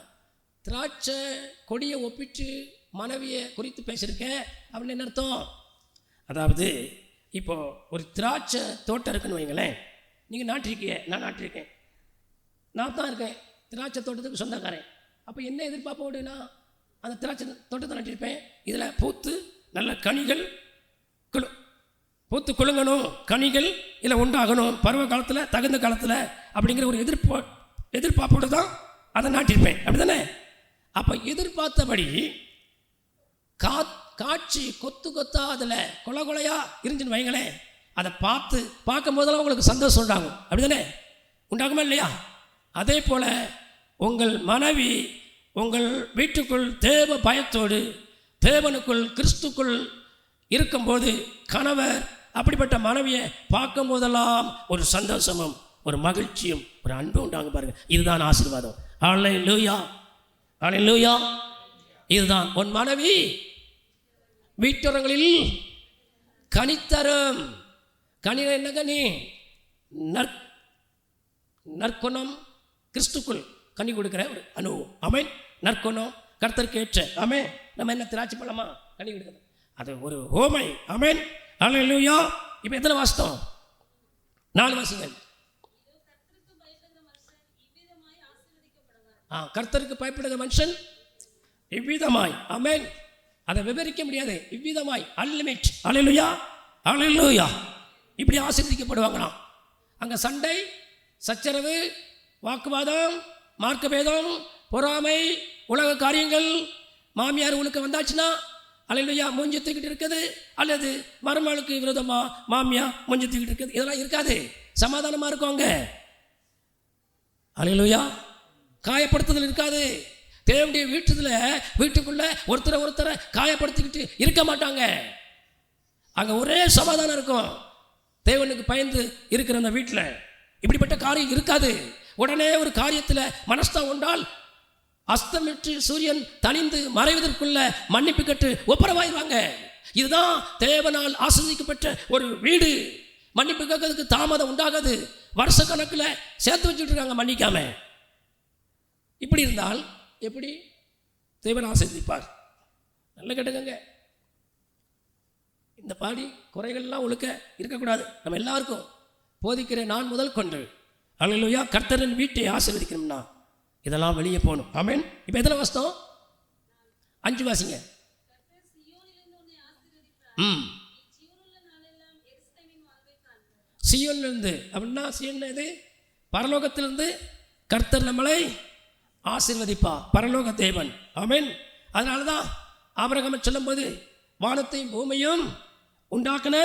திராட்சை கொடியை ஒப்பிட்டு மனைவியை குறித்து பேசியிருக்க அப்படின்னு என்ன அர்த்தம்? அதாவது இப்போ ஒரு திராட்சை தோட்டம் இருக்குன்னு வைங்களேன். நீங்கள் நாட்டிருக்கீங்க, நான் நாட்டிருக்கேன், நான் தான் இருக்கேன் திராட்சை தோட்டத்துக்கு சொந்தக்காரன். அப்போ என்ன எதிர்பார்ப்போடுனா அந்த திராட்சை தோட்டத்தை நட்டிருப்பேன். இதில் பூத்து நல்ல கனிகள் பூத்து குலுங்கணும், கனிகள் இதில் உண்டாகணும் பருவ காலத்தில் தகுந்த காலத்தில் அப்படிங்கிற ஒரு எதிர்பார்ப்போடு தான் அதை நாட்டிருப்பேன். அப்படி தானே? அப்போ எதிர்பார்த்தபடி காட்சி கொத்தா அதில் கொலையா இருந்துன்னு வைங்களேன். அதை பார்க்கும் போதெல்லாம் உங்களுக்கு சந்தோஷம் உண்டாகும். அப்படி தானே? உண்டாகுமா இல்லையா? அதே போல் உங்கள் மனைவி உங்கள் வீட்டுக்குள் தேவ பயத்தோடு தேவனுக்குள் கிறிஸ்துக்குள் இருக்கும்போது கணவர் அப்படிப்பட்ட மனைவியை பார்க்கும் போதெல்லாம் ஒரு சந்தோஷமும் ஒரு மகிழ்ச்சியும் ஒரு அன்பும் உண்டாங்க பாருங்க. இதுதான் ஆசீர்வாதம். அல்லேலூயா. அல்லேலூயா. இதுதான் உன் மனைவி வீட்டுரங்களில் கனித்தரும். கனி என்ன கனி? நற்குணம், கிறிஸ்துக்குள் கனி கொடுக்குற ஒரு அனுபவம். ஆமென். நற்குணம், கர்த்தருக்கு ஏற்ற. ஆமென். நம்ம என்ன திராட்சை பழமா கனி கொடுக்குறது? அது ஒரு ஹோமை. ஆமென். அல்லேலூயா. இப்போ எத்தனை வாசித்தோம்? 4 வாசிங்கள். கர்த்தருக்கு பயப்படுகிற மனுஷன் இவ்விதமாய், ஆமென், அதை விவரிக்க முடியாது, இவ்விதமாய் அன்லிமிட், அல்லேலூயா அல்லேலூயா, இப்படி ஆசீர்வதிக்கப்படுவாங்களாம். அங்கே சண்டை, சச்சரவு, வாக்குவாதம், மார்க்கபேதம், பொறாமை, உலக காரியங்கள், மாமியார் உனக்கு வந்தாச்சுன்னா அல்லேலூயா மூஞ்சி தூக்கிட்டு இருக்குது, அல்லது மருமகளுக்கு விரோதமாக மாமியா மூஞ்சி தூக்கிட்டு இருக்குது, இதெல்லாம் இருக்காது. சமாதானமாக இருக்கும் அங்கே. அல்லேலூயா. காயப்படுத்துதல் இருக்காது. தேவனுடைய வீட்டுக்குள்ள ஒருத்தரை காயப்படுத்திக்கிட்டு இருக்க மாட்டாங்க. அங்கே ஒரே சமாதானம் இருக்கும். தேவனுக்கு பயந்து இருக்கிற அந்த வீட்டில் இப்படிப்பட்ட காரியம் இருக்காது. உடனே ஒரு காரியத்தில் மனஸ்தான் உண்டால் அஸ்தமிட்டு சூரியன் தனிந்து மறைவதற்குள்ள மன்னிப்பு கட்டு ஒப்புரவாயிருவாங்க. இதுதான் தேவனால் ஆசீர்வதிக்கப்பட்ட ஒரு வீடு. மன்னிப்பு கேட்கறதுக்கு தாமதம் உண்டாகாது. வருஷ கணக்கில் சேர்த்து வச்சுட்டு இருக்காங்க மன்னிக்காம. இப்படி இருந்தால் எப்படி தேவன் ஆசீர்வதிப்பார்? நல்ல கேட்டுக்கங்க. இந்த பாடி குறைகள்லாம் ஒழுக்க இருக்கக்கூடாது. நம்ம எல்லாருக்கும் போதிக்கிற நான் முதல் கொண்டு அல்லேலூயா கர்த்தரின் வீட்டை ஆசீர்வதிக்கணும்னா இதெல்லாம் வெளியே போகணும். ஆமென். இப்போ எத்தனை வாசம்? 5 வாசிங்க. சீயோனிலிருந்து அப்படின்னா சீயோன் எது? பரலோகத்திலிருந்து கர்த்தர் நம்மளை ஆசீர்வதிப்பா, பரலோக தேவன். ஆமென். அதனால தான் ஆபிரகாமை சொல்லும்போது வானத்தையும் பூமியும் உண்டாக்கின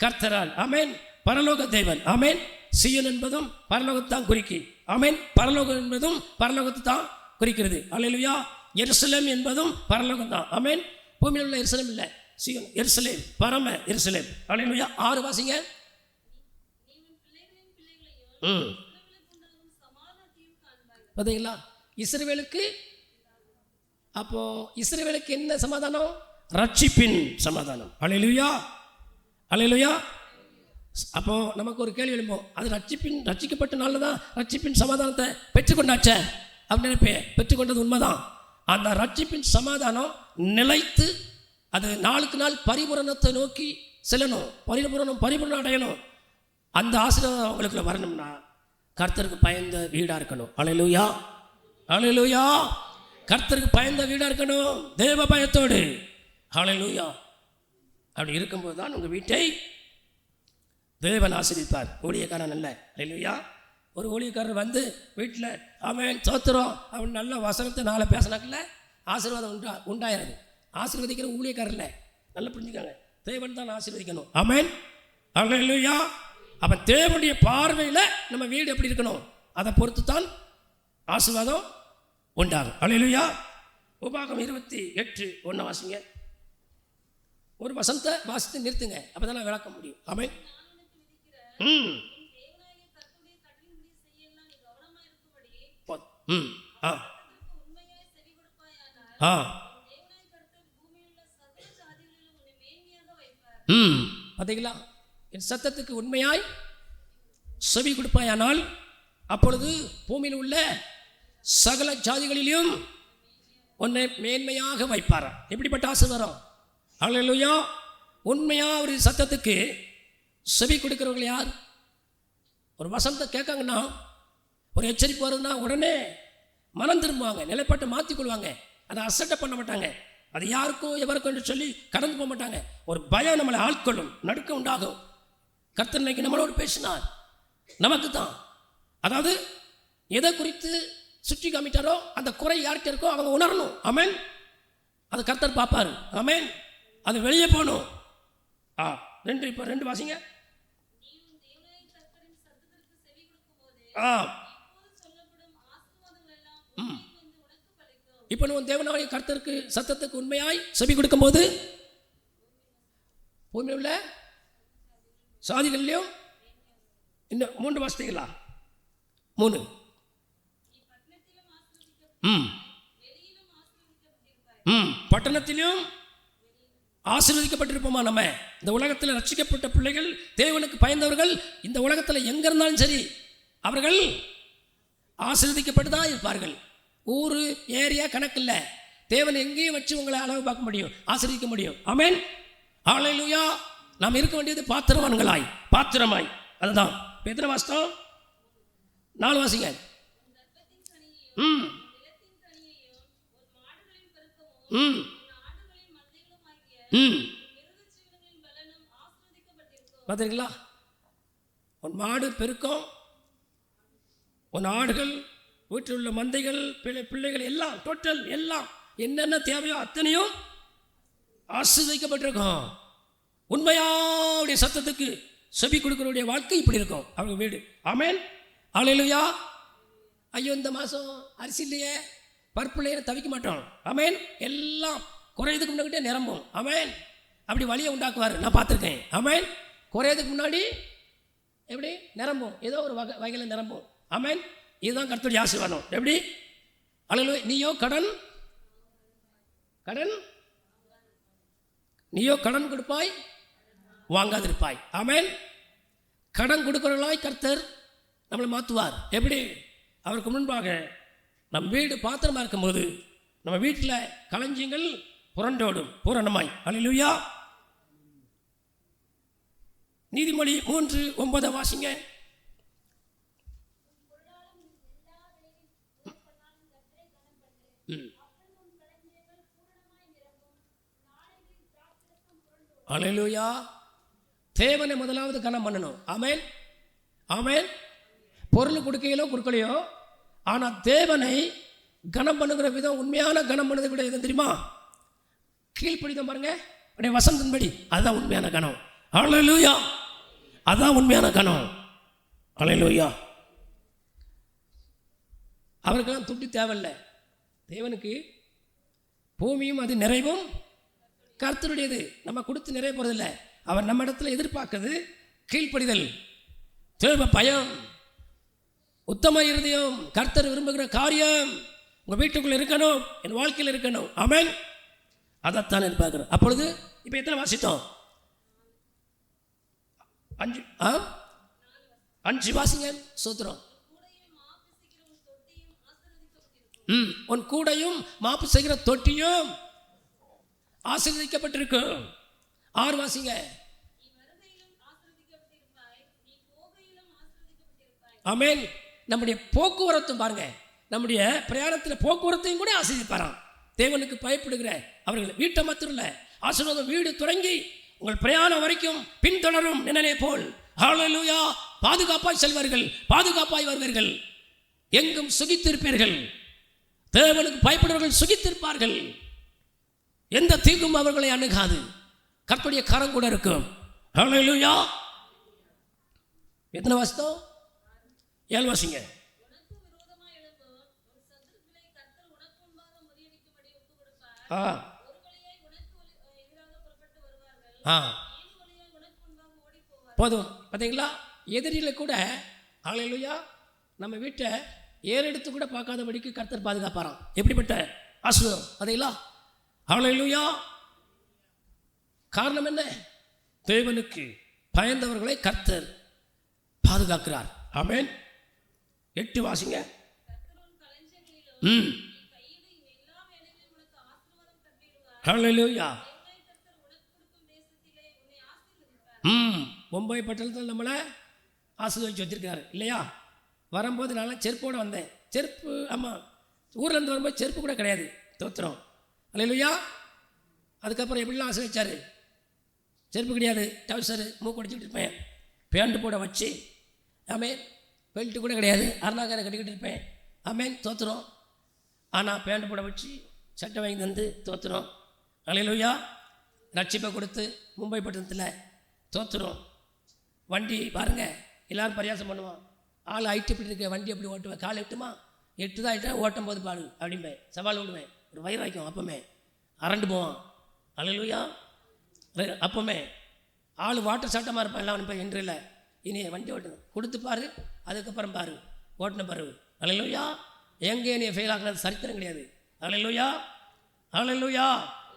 கர்த்தரால், ஆமென், பரலோக தேவன். ஆமென். சீயோன் என்பதும் பரலோகத்தை தான் குறிக்கி. ஆமென். பரலோகம் என்பதும் பரலோகத்தை தான் குறிக்கிறது. அல்லேலூயா. எருசலேம் என்பதும் பரலோகம் தான். ஆமென். பூமியில் உள்ள எருசலேம் இல்லை, சீயோன் எருசலேம், பரம எருசலேம். அல்லேலூயா. 6 வாசிங்க. பார்த்தீங்களா? இஸ்ரவேலுக்கு, அப்போ இஸ்ரவேலுக்கு என்ன சமாதானம்? ரட்சிப்பின் சமாதானம். அல்லேலூயா அல்லேலூயா. அப்போ நமக்கு ஒரு கேள்வி எழுப்போம், அது ரட்சிக்கப்பட்ட நாளில் தான் ரட்சிப்பின் சமாதானத்தை பெற்றுக்கொண்டாச்சே அப்படின்னு நினைப்பேன். பெற்றுக்கொண்டது உண்மைதான். அந்த ரட்சிப்பின் சமாதானம் நிலைத்து அது நாளுக்கு நாள் பரிபூரணத்தை நோக்கி செல்லணும். பரிபூரணம் அடையணும். அந்த ஆசீர்வாதம் அவங்களுக்குள்ள வரணும்னா கர்த்தருக்கு பயந்த வீடாக இருக்கணும். அல்லேலூயா அல்லேலூயா. கர்த்தருக்கு பயந்த வீடாக இருக்கணும், தேவ பயத்தோடு. அல்லேலூயா. அப்படி இருக்கும்போது தான் உங்கள் வீட்டை தேவன் ஆசீர்வதிப்பார். ஊழியக்காரன் அல்ல. அல்லேலூயா. ஒரு ஊழியக்காரர் வந்து வீட்டில் அவன் தோத்துறோம் அவன் நல்ல வசனத்தை நாளை பேசினாக்கல ஆசீர்வாதம் உண்டாயிருது. ஆசீர்வதிக்கிற ஊழியக்காரர் இல்லை. நல்லா புரிஞ்சுக்காங்க. தேவன் தான் ஆசீர்வதிக்கணும். ஆமென். அல்லேலூயா. அப்போ தேவனுடைய பார்வையில் நம்ம வீடு எப்படி இருக்கணும் அதை பொறுத்து தான் ஆசீர்வாதம் உண்டாகும். அல்லேலூயா. உபாகம் 28:1 வாசிங்க. ஒரு வசனத்தை வாசித்து நிறுத்துங்க, அப்போ தான் விளக்க முடியும். ஆமென். பார்த்தீங்களா? என் சத்தத்துக்கு உண்மையாய் செவி கொடுப்பாயானால் அப்பொழுது பூமியில் உள்ள சகல ஜாதிகளிலும் உன்னை மேன்மையாக வைப்பாரா. எப்படிப்பட்ட ஆசீர்வாதம்! அல்லேலூயா. உண்மையா ஒரு சத்தத்துக்கு செவி கொடுக்கிறவர்கள் யார்? ஒரு வசனத்தை கேட்காங்கன்னா, ஒரு எச்சரிப்பு வருதுன்னா உடனே மனம் திரும்புவாங்க, நிலைப்பாட்டை மாற்றிக்கொள்வாங்க, அதை அசட்டை பண்ண மாட்டாங்க, அது யாருக்கும் எவருக்கும் என்று சொல்லி கடந்து போக மாட்டாங்க. ஒரு பயம் நம்மளை ஆட்கொள்ளும், நடுக்கம் உண்டாகும். கர்த்தர் இன்னைக்கு நம்மளோடு பேசினார், நமக்கு தான். அதாவது எதை குறித்து சுற்றி காமிட்டாரோ அந்த குறை யார்கிட்ட இருக்கோ அவங்க உணரணும். ஆமென். அது கர்த்தர் பார்ப்பாரு. ஆமென். அது வெளியே போகணும். இப்போ 2 வாசிங்க. இப்போ உன் தேவனாகிய கர்த்தருக்கு சத்தத்துக்கு உண்மையாய் செவி கொடுக்கும்போது பூமியில் உள்ள சாதிகள்லையும் இன்னும் 3 வாசித்தீங்களா? 3. பட்டணத்திலும் ஆசீர்வதிக்கப்பட்டிருப்போமா? நம்ம இந்த உலகத்தில் ரட்சிக்கப்பட்ட பிள்ளைகள், தேவனுக்கு பயந்தவர்கள், இந்த உலகத்தில் எங்கே இருந்தாலும் சரி அவர்கள் ஆசீர்வதிக்கப்பட்டு தான் இருப்பார்கள். ஊர் ஏரியா கணக்கில்ல, தேவன் எங்கேயும் வச்சு உங்களை அளவு பார்க்க முடியும், ஆசீர்வதிக்க முடியும். ஆமென். அல்லேலூயா. நாம் இருக்க வேண்டியது பாத்திரமாய். அதுதான். எத்தனை வாசித்தோம்? 4 வாசிங்க. ம் ம் பார்த்தீங்களா? உன் மாடு பெருக்கம், உன் ஆடுகள், வீட்டில் உள்ள மந்தைகள், பிள்ளைகள் எல்லாம் டோட்டல் எல்லாம் என்னென்ன தேவையோ அத்தனையும் ஆசீர்வதிக்கப்பட்டிருக்கும். உண்மையாவுடைய சத்தத்துக்கு செவி கொடுக்கிறவருடைய வாழ்க்கை இப்படி இருக்கும் அவங்க வீடு. ஆமேன். அல்லேலூயா. ஐயோ இந்த மாதம் அரிசி இல்லையே, பருப்பு இல்லையே தவிக்க மாட்டோம். ஆமேன். எல்லாம் குறையதுக்கு முன்னாடியே நிரம்பும். ஆமேன். அப்படி வழியை உண்டாக்குவார், நான் பார்த்துருக்கேன். ஆமேன். குறையதுக்கு முன்னாடி எப்படி நிரம்பும், ஏதோ ஒரு வகையில் நிரம்பும். ஆமேன். இதுதான் கர்த்தருடைய ஆசீர்வாதம். எப்படி? அல்லேலூயா. நீயோ கடன் கொடுப்பாய், வாங்காதிருப்பாய். ஆமேன். கடன் கொடுக்கிறவர்களாய் கர்த்தர் நம்மளை மாற்றுவார். எப்படி? அவருக்கு முன்பாக நம் வீடு பாத்திரமா இருக்கும்போது நம்ம வீட்டில் களஞ்சியங்கள் புரண்டோடும் பூரணமாய். அல்லேலூயா. நீதிமொழி 3:9 வாசிங்க. அல்லேலூயா. தேவனை முதலாவது கனம் பண்ணணும். ஆமேன். ஆமேன். பொருள் கொடுக்கையிலோ கொடுக்கலையோ, ஆனால் தேவனை கனம் பண்ணுகிற விதம், உண்மையான கனம் பண்ணதை விட எது தெரியுமா? கீழ்ப்படிதான் பாருங்க, அப்படியே வசந்தன்படி. அதுதான் உண்மையான கனம். அல்லேலூயா. அதான் உண்மையான கனம். அல்லேலூயா. அவருக்கெல்லாம் துட்டி தேவையில்லை. தேவனுக்கு பூமியும் அது நிறைவும் கர்த்தருடையது. நம்ம கொடுத்து நிறைய போறதில்லை. அவர் நம்ம இடத்துல எதிர்பார்க்கிறது கீழ்ப்படிதல், தேவ பயம், உத்தம இருதயம். கர்த்தர் விரும்புகிற காரியம் உங்கள் வீட்டுக்குள்ளே இருக்கணும், என் வாழ்க்கையில் இருக்கணும். ஆமென். அதைத்தான் எதிர்பார்க்கிறோம். அப்பொழுது இப்போ எத்தனை வாசித்தோம்? 5 வாசிங்க. சூத்திரம். உன் கூடையும் மாப்பு செய்கிற தொட்டியும் ஆசீர்வதிக்கப்பட்டிருக்கும். 6 வாசிங்க. ஆமென். நம்முடைய போக்குவரத்து பாருங்க, நம்முடைய பிரயாணத்தில் போக்குவரத்தையும் கூட ஆசீர்வதிப்பாராம். தேவனுக்கு பயப்படுகிற அவர்கள் வீட்டை மாத்திரம் இல்லை, ஆசீர்வாதம் வீடு தொடங்கி உங்கள் பிரயாணம் வரைக்கும் பின்தொடரும் நிழலை போல். ஹல்லேலூயா. பாதுகாப்பாய் செல்வார்கள், பாதுகாப்பாய் வருவார்கள், எங்கும் சுகித்திருப்பீர்கள். தேவனுக்கு பயப்படுவர்கள் சுகித்திருப்பார்கள். எந்த தீங்கும் அவர்களை அணுகாது. கர்த்தருடைய கரம் கூட இருக்கும். ஹல்லேலூயா. எத்தனை வாசித்தோம்? 7 வாசிங்க. போதும். பார்த்தீங்களா? எதிரில கூட ஹல்லேலூயா நம்ம வீட்டை ஏறெடுத்து கூட பார்க்காதபடிக்கு கர்த்தர் பாதுகாப்பாராம். எப்படிப்பட்ட ஆசீர்வாதம் பார்த்தீங்களா? ஹல்லேலூயா. காரணம் என்ன? தேவனுக்கு பயந்தவர்களை கர்த்தர் பாதுகாக்கிறார். ஆமென். 8 வாசிங்க. ஹல்லேலூயா. மும்பை பட்டணத்தில் நம்மளை ஆசீர்வதிச்சு வச்சிருக்காரு இல்லையா? வரும்போது நான் செருப்போடு வந்தேன். செருப்பு, ஆமாம், ஊர்லேருந்து வரும்போது செருப்பு கூட கிடையாது. தோத்திரம். ஹல்லேலூயா. அதுக்கப்புறம் எப்படிலாம் ஆசீர்வதிச்சார்? செருப்பு கிடையாது, டவுசரு மூக்கு அடிச்சுக்கிட்டு இருப்பேன், பேண்ட் போட வச்சு. ஆமேன். பெல்ட்டு கூட கிடையாது, அருணாக்காரை கட்டிக்கிட்டு இருப்பேன். ஆமேன். தோத்துறோம். ஆனால் பேண்ட் போட வச்சு சட்டை வாங்கி தந்து தோத்துறோம். ஹல்லேலூயா. ரட்சிப்பை கொடுத்து மும்பை பட்டணத்தில் தோத்துறோம். வண்டி பாருங்கள், எல்லோரும் பரியாசம் பண்ணுவான். ஆள் ஹைட்டு இப்படி இருக்க, வண்டி எப்படி ஓட்டுவேன்? கால் எட்டுமா? 8 தான் ஆகிட்டேன், ஓட்டும் போது பாடு அப்படிம்பேன், சவால் விடுவேன். ஒரு வயிறாய்க்கும், அப்பமே அரண்டு போவான். ஹல்லேலூயா. அப்பமே ஆள் வாட்டர் சாட்டமாக இருப்பான். எல்லாம் இப்போ என்று இல்லை, இனி வண்டி ஓட்டணும் கொடுத்து பாரு, அதுக்கப்புறம் பாரு ஓட்டின பாரு. ஹல்லேலூயா. எங்கே நீ ஃபெயில் ஆகினது சரித்திரம் கிடையாது. ஹல்லேலூயா. ஹல்லேலூயா.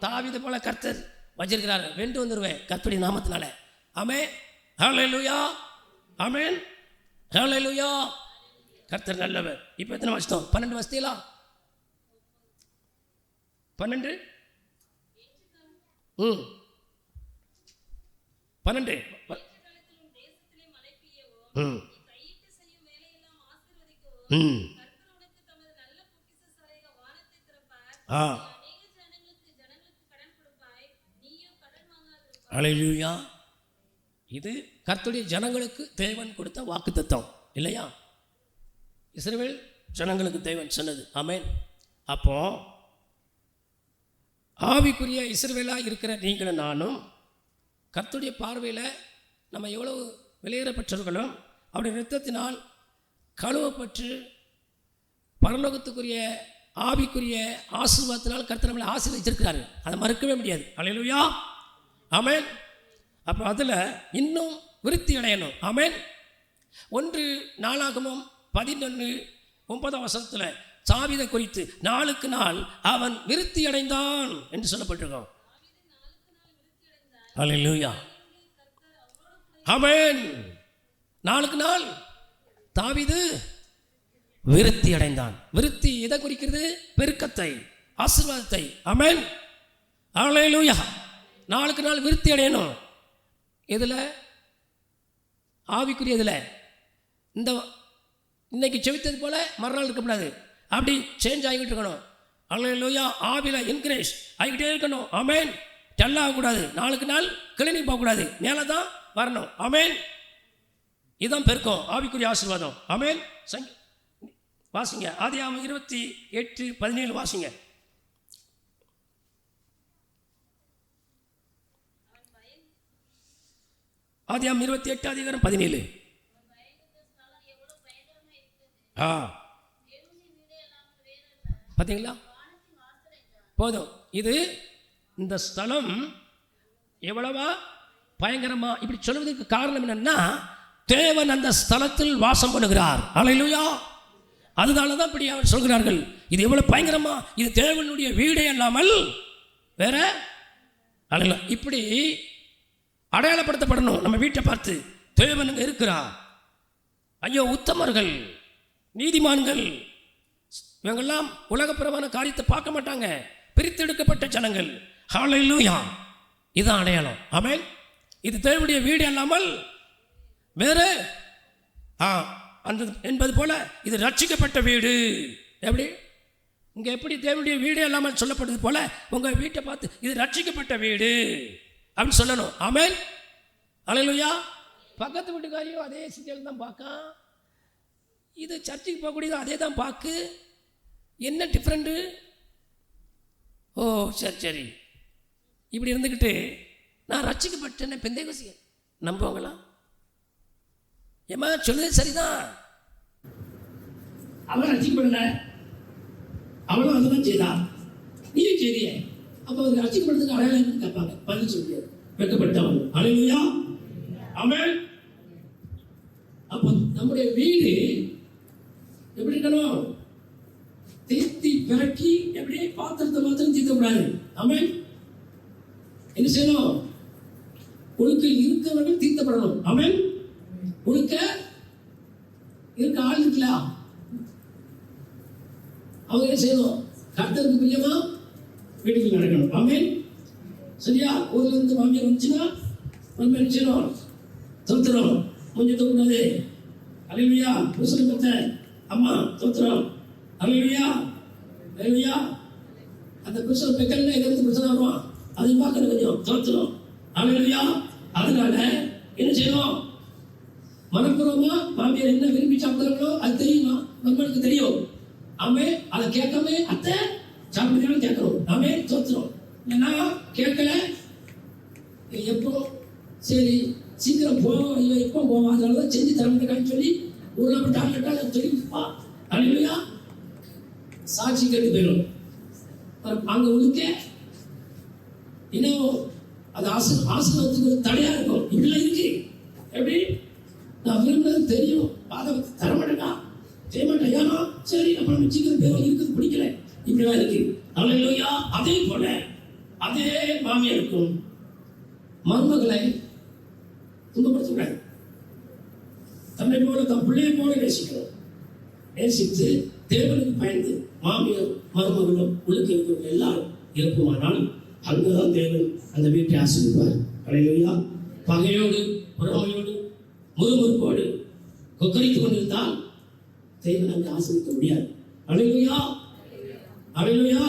தாவீது போல கர்த்தர் வச்சிருக்கிறாரு. வென்று வந்துடுவேன் கர்த்தருடைய நாமத்தினால. ஆமென். ஹல்லேலூயா. ஆமென். ஹல்லேலூயா. கர்த்தர் நல்லவர். இப்போ எத்தனை வருஷம்? 12 வருஷத்தீங்களா? 12 12 அல்லேலூயா. இது கர்த்தருடைய ஜனங்களுக்கு தேவன் கொடுத்த வாக்குத்தத்தம் இல்லையா? இஸ்ரவேல் ஜனங்களுக்கு தேவன் சொன்னது. ஆமென். அப்போ ஆவிக்குரிய இஸ்ரவேலாக இருக்கிற நீங்களும் நானும் கர்த்தருடைய பார்வையில் நம்ம எவ்வளவு வெளியேறப்பட்டவர்களும் அவருடைய இரத்தத்தினால் கழுவப்பட்டு பரலோகத்துக்குரிய ஆவிக்குரிய ஆசீர்வாதத்தினால் கர்த்தர் நம்மளை ஆசீர்வதிச்சிருக்கிறாரு. அதை மறுக்கவே முடியாது. அல்லேலூயா. ஆமென். அப்போ அதில் இன்னும் விருத்தி அடையணும். ஆமென். 1 நாளாகமம் 11:9 தாவீதை குறித்து நாளுக்கு நாள் அவன் விருத்தி அடைந்தான் என்று சொல்லப்பட்டிருக்கோம். அல்லேலூயா. ஆமென். நாளுக்கு நாள் தாவீது விருத்தி அடைந்தான். விருத்தி எதை குறிக்கிறது? பெருக்கத்தை, ஆசீர்வாதத்தை. ஆமென். அல்லேலூயா. நாளுக்கு நாள் விருத்தி அடையணும். இதில் ஆவிக்குரியதில் இந்த இன்னைக்கு செவித்தது போல மறுநாள் இருக்கக்கூடாது. அப்படி சேஞ்ச் ஆகிக்கிட்டு இருக்கணும். அல்லேலூயா. ஆவியில் என்கரேஜ் ஆகிக்கிட்டே இருக்கணும். ஆமென். டல் ஆகக்கூடாது. நாளுக்கு நாள் கிளினிக் போகக்கூடாது. மேலே தான் வரணும். ஆமென். இதுதான் பெருக்கம், ஆவிக்குரிய ஆசீர்வாதம். ஆமென். வாசிங்க ஆதியாகமம் 28:17 வாசிங்க. ஆதியாகமம் 28:17. பார்த்தீங்களா? போதும். இது இந்த ஸ்தலம் எவ்வளவா பயங்கரமா இப்படி சொல்வதற்கு காரணம் என்னன்னா, தேவன் அந்த ஸ்தலத்தில் வாசம் பண்ணுகிறார். அல்லேலூயா. அதனால தான் இப்படி அவர் சொல்கிறார்கள், இது எவ்வளவு பயங்கரமா, இது தேவனுடைய வீடே இல்லாமல் வேற அல்ல. இப்படி அடையாளப்படுத்தப்படணும். நம்ம வீட்டை பார்த்து தேவன் இருக்கிறார். ஐயோ, உத்தமர்கள், நீதிமான்கள், இவங்கெல்லாம் உலகப்புறமான காரியத்தை பார்க்க மாட்டாங்க. பிரித்தெடுக்கப்பட்ட ஜனங்கள். ஹல்லேலூயா. இதுதான் அடையாளம். ஆமென். இது தேவனுடைய வீடு அல்லாமல் வேற அந்த என்பது போல இது ரட்சிக்கப்பட்ட வீடு. எப்படி இங்கே எப்படி தேவனுடைய வீடு இல்லாமல் சொல்லப்படுது போல உங்கள் வீட்டை பார்த்து இது ரட்சிக்கப்பட்ட வீடு அப்படின்னு சொல்லணும். ஆமென். அல்லேலூயா. பக்கத்து வீட்டுக்காரியும் அதே சிட்டியில் தான் பார்க்க, இது சர்ச்சுக்கு போகக்கூடியது அதே தான் பார்க்கு. என்ன டிஃப்ரெண்ட்டு? ஓ சரி சரி. இப்படி இருந்துக்கிட்டு நான் ரட்சிக்கப்பட்டேன்னு பெந்தேகோஸ்திய நம்புவாங்களா? ஏமா சொல்லுது சரிதான். அவன் ரட்சிக்கப்படல, அவளும் அதுதான் செய்தா, நீயும் செய்திய. அப்போ அவருக்கு ரட்சிக்கப்படுறதுக்கு அடையாளம் கேட்பாங்க. பதில் சொல்ல முடியாது. வெட்கப்பட்டவன். அல்லேலூயா. ஆமென். அப்போ நம்முடைய வீடு எப்படி இருக்கணும்? தீர்த்தி விரட்டி எப்படி பாத்திரத்தை மாத்திரம் தீர்த்தக்கூடாது. ஆமென். என்ன செய்யணும்? ஒழுக்க இருக்கவர்கள் தீர்த்தப்படணும். ஆமென். ஒழுக்க இருக்க ஆள் இருக்குல்ல, அவங்க என்ன செய்யணும்? கர்த்தருக்கு பிரியமா வீட்டுக்கு நடக்கணும். ஆமென். சரியா? ஊர்ல இருந்து மாமியார் வந்துச்சுன்னா நம்ம என்ன செய்யணும்? தோத்துறோம். கொஞ்சம் தோக்கூடாது. அல்லேலூயா. புருஷன் பெற்ற அம்மா தோத்துறோம். அல்லேலூயா. அல்லேலூயா. அந்த புருஷன் பெக்கல்னா எதிர்த்து புருஷன் வருவான், அதையும் பார்க்கறது கொஞ்சம் தோத்துறோம். அல்லேலூயா. அதனால என்ன செய்யணும்? மனப்பூர்வமா மாமியார் என்ன விரும்பி சாப்பிடுறாங்களோ அது தெரியுமா? நம்மளுக்கு தெரியும். ஆமே. அதை கேட்காம அத்தை சாப்பிடுறாலும் கேட்கணும். ஆமே. தோத்துறோம். ஏன்னா கேட்கல எப்போ சரி சீக்கிரம் போவோம், இவன் எப்போ போவோம், அதனால தான் செஞ்சு தரமாட்டேன்னு சொல்லி ஊரில் போட்டு ஆட்டாலும் தெரியுப்பா. அல்லேலூயா. சாட்சி கேட்டு போயிடும். அங்கே உழுக்க இன்னும் அது ஆசீர்வாதத்துக்கு தடையா இருக்கும். இப்படிலாம் இருக்கு. எப்படி? நான் விரும்பினது தெரியும், அதை தரமாட்டேனா செய்ய மாட்டேன். ஏன்னா சரி அப்புறம் சீக்கிரம் பேரும் இருக்குது பிடிக்கல, இப்படிலாம் இருக்கு. அல்லேலூயா. அதே போல அதே மாமியாருக்கும் மருமகளை துன்பப்படுத்தக்கூடாது. தன்னை போல தன் பிள்ளையை போல நேசிக்கணும். நேசித்து தேவனுக்கு பயந்து மாமியார் மருமகளும் உலக இருக்கிறவங்க எல்லாரும் இருக்குமானால் அங்குதான் தேவன் அந்த வீட்டை ஆசீர்வதிப்பார். அல்லேலூயா. பகையோடு பொறாமையோடு முறுமுறுப்போடு கொக்கரித்துக் கொண்டிருந்தால் தேவன் அங்கு ஆசீர்வதிக்க முடியாது. அல்லேலூயா. அல்லேலூயா.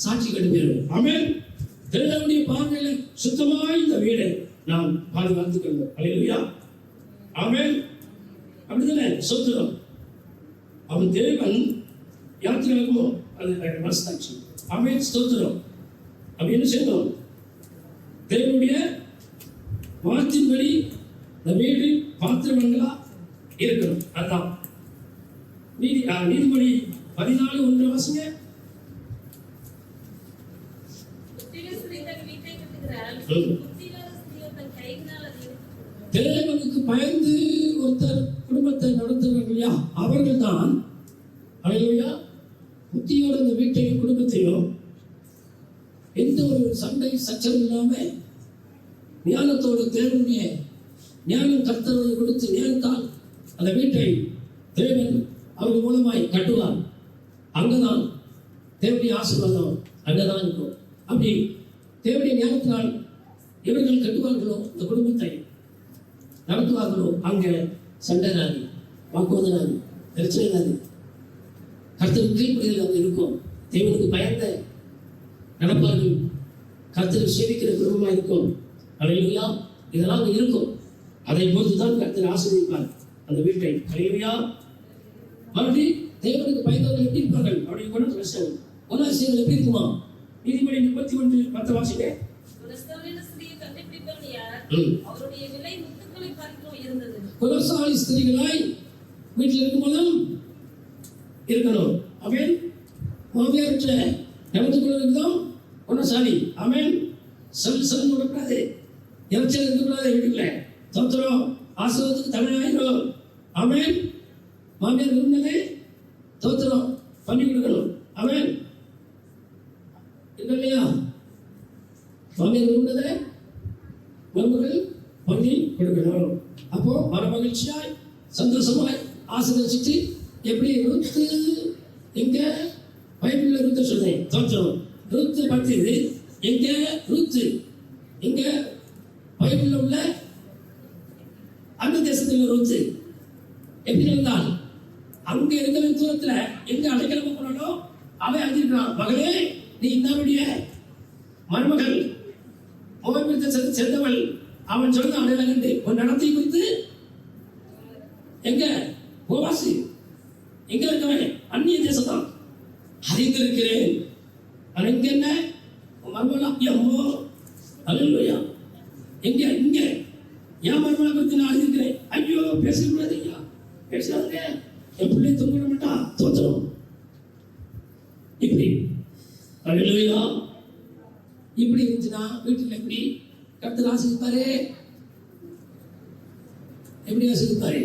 சாட்சி கண்டு போயிடும். ஆமென். தேவனுடைய பார்வையில சுத்தமாய் இந்த வீடை நாம் பாதுகாத்துக் கொள்வோம். அல்லேலூயா, ஆமென். அப்படிதானே? சொத்துரம் அவன் தேவன் யாத்திரையாகுமோ அது மனசாட்சி. ஆமென், ஸ்தோத்திரம். அப்படி என்ன செய்யணும்? தேவனுடைய வார்த்தையின்படி இந்த வீடு பாத்திரங்களா இருக்கணும். அதுதான் நீதிமொழி 14:1 வாசிங்க. தேவனுக்கு பயந்து ஒருத்தர் குடும்பத்தை நடத்துவாங்க இல்லையா, அவர்கள் தான் அல்லேலூயா புத்தியோட இந்த வீட்டையும் குடும்பத்தையும் எந்த ஒரு சண்டை சச்சரவு இல்லாம ஞானத்தோடு தேவனுடைய ஞானம் கர்த்தரோடு கொடுத்து ஞானத்தால் அந்த வீட்டை தேவன் அவர்கள் மூலமாய் கட்டுவார். அங்கதான் தேவனுடைய ஆசீர்வாதம் அங்கதான் இருக்கும். அப்படி தேவனுடைய ஞானத்தினால் இவர்கள் கட்டுவார்களோ, இந்த குடும்பத்தை நடத்துவார்களோ, அங்க சண்டை நாதி, வாக்குவாதம் நாதி, பிரச்சனை நாதி, கர்த்தருக்கு கீழ்ப்படிதல் அங்கே இருக்கும். தேவனுக்கு பயந்த நடப்பார்கள், கர்த்தர் சேவிக்கிற குடும்பமாக இருக்கும். அல்லேலூயா, இதெல்லாம் அங்கே இருக்கும். அதை பொறுத்துதான் கர்த்தர் ஆசீர்வதிப்பார் அந்த வீட்டை. அல்லேலூயா. மறுபடி தேவனுக்கு பயந்தவர்கள் எப்படி இருப்பார்கள்? அவருடைய குணம் குணாசியங்கள் எப்படி இருக்குமா? நீதிமொழி 31:10 வாசிங்க. குலசாலி ஸ்திரீகளாய் வீட்டில் இருக்கும்போதும் இருக்கணும். ஆமென். மாமியார்கிட்ட நடந்து கொள்வதும் குணசாலி. ஆமென். செல் விடக்கூடாது, இறைச்சல் இருக்கக்கூடாது வீட்டுக்குள்ள. தோத்திரம் ஆசீர்வாதத்துக்கு தடையாயிரும். ஆமென். மாமியார் விரும்பினது தோத்திரம் பண்ணி கொடுக்கணும். ஆமென். இல்லையா? மாமியார் விரும்பினதை மருமகள் பண்ணி கொடுக்கணும். அப்போ மன மகிழ்ச்சியாய் சந்தோஷமாய் ஆசீர்வதிச்சுட்டு எப்படி ரூத்து எங்க பைபிள்ல ரூத்த சொன்னேன். தோற்றம் ரூத்து பார்த்தது எங்க? ரூத்து எங்க பைபிள்ல உள்ள அந்த தேசத்துல ரூத்து எப்படி இருந்தால் அங்க இருக்கிற தூரத்துல எங்க அடைக்கலமா போனாலும் அவன் அறிஞ்சிருக்கான். மகளே, நீ இன்னாருடைய மருமகள், மோவாபியத்தை சேர்ந்தவள். அவன் சொன்ன அடையாளம் கண்டு உன் நடத்தை குறித்து எங்க போவாசி எங்க இருக்கவன் அந்நிய தேசத்தான் அறிந்திருக்கிறேன். அங்க என்ன மருமகளா? அம்மா அல்லேலூயா. எங்க இங்க என் மருமகளை குறித்து நான் அறிந்திருக்கிறேன். ஐயோ பேசக்கூடாது ஐயா, பேசாதீங்க, என் பிள்ளை தூங்கிட மாட்டா. தோத்திரம் இப்படி அல்லேலூயா. இப்படி இருந்துச்சுன்னா வீட்டில் எப்படி கர்த்தர் ஆசீர்வதிப்பாரு? எப்படி ஆசீர்வதிப்பாரு?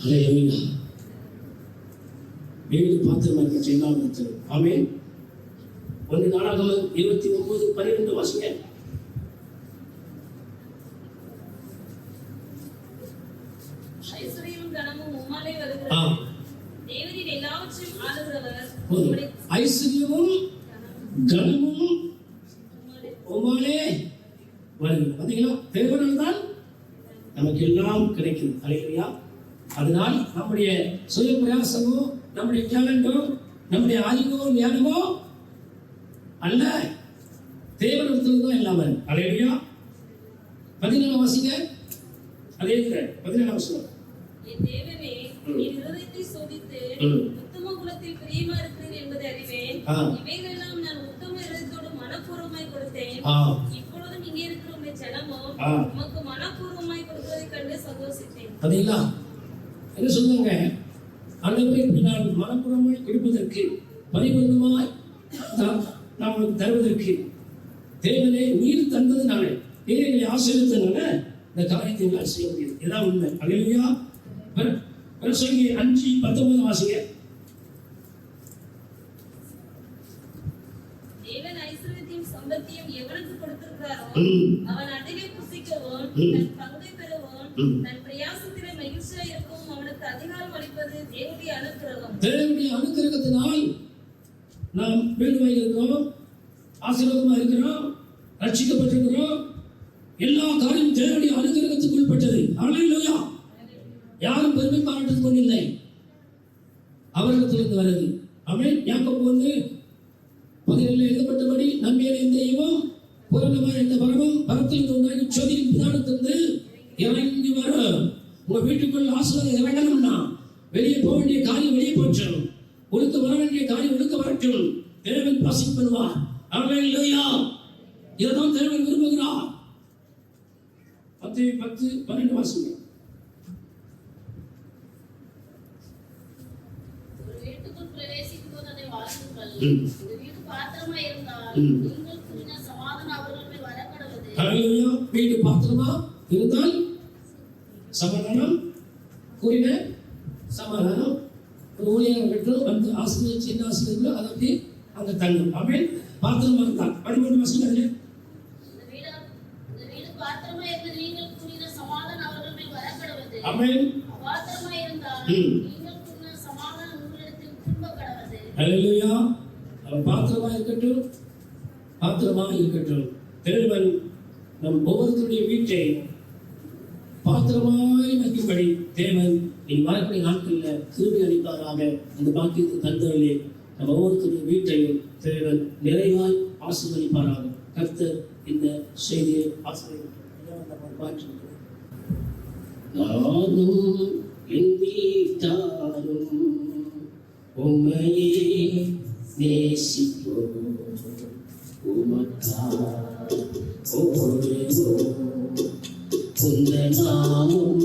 அல்லேலூயா. வீடு பாத்திரமா இருக்க செய்யலாம். ஆமென். 1 நாளாகமம் 29:12 வாசிங்க. ஐஸ்வர்யமும் கனமும் உம்மாலே வருகிறது. தேவரீர் எல்லாவற்றையும் ஆளுகிறவர். ஐஸ்வர்யமும் கனமும் உம்மாலே வருகிறது. பார்த்தீங்களா? தேவனால் தான் நமக்கு எல்லாம் கிடைக்கும். அல்லேலூயா. அதனால் நம்முடைய சுய பிரயாசமோ, நம்முடைய டேலண்டோ, நம்முடைய அறிவோ ஞானமோ அல்ல, தேவனிடத்தில் தான் எல்லாம் வரும். அல்லேலூயா. 14 வாசிங்க. அதே 14 வசனம். என் தேவனே, என் இருதயத்தை சோதித்து உத்தம குலத்தில் பிரியமா இருக்கிறேன் என்பதை அறிவேன். இவைகளெல்லாம் நான் உத்தம இருதயத்தோடு மனப்பூர்வமாய் கொடுத்தேன். இப்பொழுதும் இங்கே இருக்கிற உம்முடைய ஜனமோ உமக்கு மனப்பூர்வமாய் கொடுப்பதை கண்டு சந்தோஷித்தேன். அதேங்களா? என்ன சொல்லுவாங்க? ஆண்டவரே, இப்படி நான் மனப்பூர்வமாய் கொடுப்பதற்கு, பரிபூர்ணமாய் நான் உனக்கு தருவதற்கு தேவனே நீர் தந்ததுனால, நீர் எங்களை ஆசீர்வதித்ததுனால இந்த காரியத்தை எங்களால் செய்ய முடியுது. இதான் உண்மை. அல்லேலூயா. சொல்லி 5:19 வாசிங்க. தேவன் ஐஸ்வர்யத்தையும் சம்பத்தையும் எவனுக்கு கொடுத்திருக்கிறாரோ அவன் அதிலே புசிக்கவும் தன் பங்கை பெறவும் தன் பிரயாசத்திலே மகிழ்ச்சியா இருக்கவும் அவனுக்கு அதிகாரம் அளிப்பது தேவனுடைய அனுக்கிரகம். தேவனுடைய அனுக்கிரகத்தினால் நாம் வேண்டுமாய் இருக்கிறோம், ஆசீர்வாதமாக இருக்கிறோம், ரட்சிக்கப்பட்டிருக்கிறோம். எல்லா காரியம் தேவனுடைய அனுக்கிரகத்துக்கு உட்பட்டது. அல்லேலூயா. யாரும் பெருமை பாராட்டுவது கொண்டில்லை, அவர்களிடத்திலிருந்து வருது. ஆமென். யாக்கோபு 17 எழுதப்பட்டபடி நம்பியனை இந்த தெய்வம் புரணமான இந்த வரமும் பரத்திலிருந்து உண்டாகி சொதியின் பிதானத்திலிருந்து இறங்கி வரும். உங்க வீட்டுக்குள்ள ஆசீர்வாதம் இறங்கணும்னா வெளியே போக வேண்டிய காரியம் வெளியே போற்றும், உனக்கு வர வேண்டிய காரியம் உனக்கு வரட்டும். தேவன் பிரசன்ட் பண்ணுவார். அல்லேலூயா. இதுதான் தேவன் விரும்புகிறார். 10:12 வாசிங்க. ஒரு வீட்டுக்குள் பிரவேசிக்கும் போது அதை வாசியுங்கள். இந்த வீடு பாத்திரமா இருந்தால் நீங்கள் கூறின சமாதானம் அவர்கள் மேல் வரக்கடவது. அல்லேலூயா. வீடு பாத்திரமா இருந்தால் சமாதானம், கூறின சமாதானம். ஊழியர்கள் வந்து ஆசிரியர் சின்ன ஆசிரியர்கள் அதை அப்படி அங்கே தங்கும். ஆமென். பாத்திரமா இருந்தால் படிப்போடு வாசிங்க. இந்த வீடு பாத்திரமா இருந்தது நீங்கள் கூறின சமாதானம் அவர்கள் மேல் வரக்கடவது. ஆமென். பாத்திரமா இருந்தால் நீங்கள் கூறின சமாதானம் உங்களிடத்தில் திரும்ப கடவது. அல்லேலூயா. அவர் பாத்திரமா இருக்கட்டும், பாத்திரமா இருக்கட்டும். தேவன் நம் ஒவ்வொருத்தருடைய வீட்டை பாத்திரமாய் வைக்கும்படி தேவன் நீ வரக்கூடிய நாட்களில் கிருபை அளிப்பாராக. அந்த பாக்கியத்தை தந்தவர்களே நம்ம ஒவ்வொருத்தருடைய வீட்டையும் தேவன் நிறைவாய் ஆசீர்வதிப்பாராக. கர்த்தர் இந்த செய்தியை ஆசீர்வதிப்பார். நானும் என் வீட்டாரும் உம்மையே நேசிப்போம், உமக்காக ஓடுவோம், உந்த நாமம்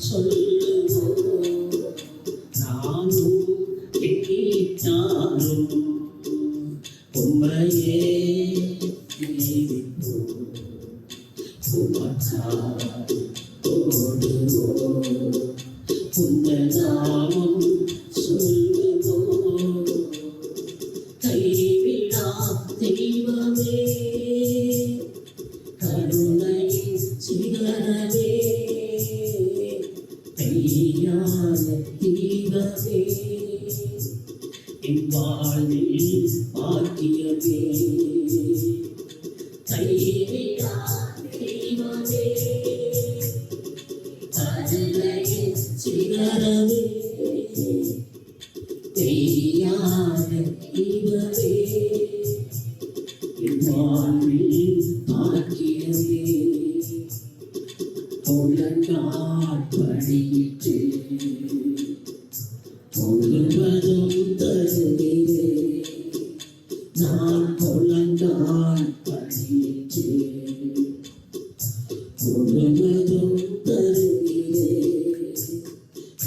சொல்லுவோம். நானும் என் வீட்டாரும் உம்மையே நேசிப்போம், உமக்காக ஓடுவோம், உந்த நாமம் சொல்லுவோம். கைவிடா தெய்வமே, கருணையின் சிகரமே, கையான தீபமே, என் வாழ்வில் பாக்கியமே. கைவிடா தெய்வமே, கருணையின் சிகரமே, கையான தீபமே, என் வாழ்வில் பாக்கியமே. பொலங்கால் படியிட்டு முழுவதும் தருகிறே, நான் பொலங்கால் படியிட்டு முழுவதும் தருகிறே.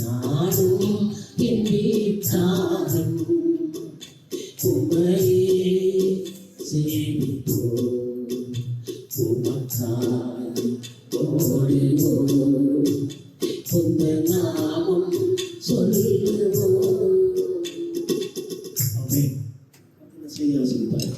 நானும் என் வீட்டாரும் உம்மையே சேவிப்போம், உமக்காய் ஓடுவோம், உந்த நாமம் சொல்லுவோம். ஆமென். செய்தி ஆசீர்வதிப்பார்.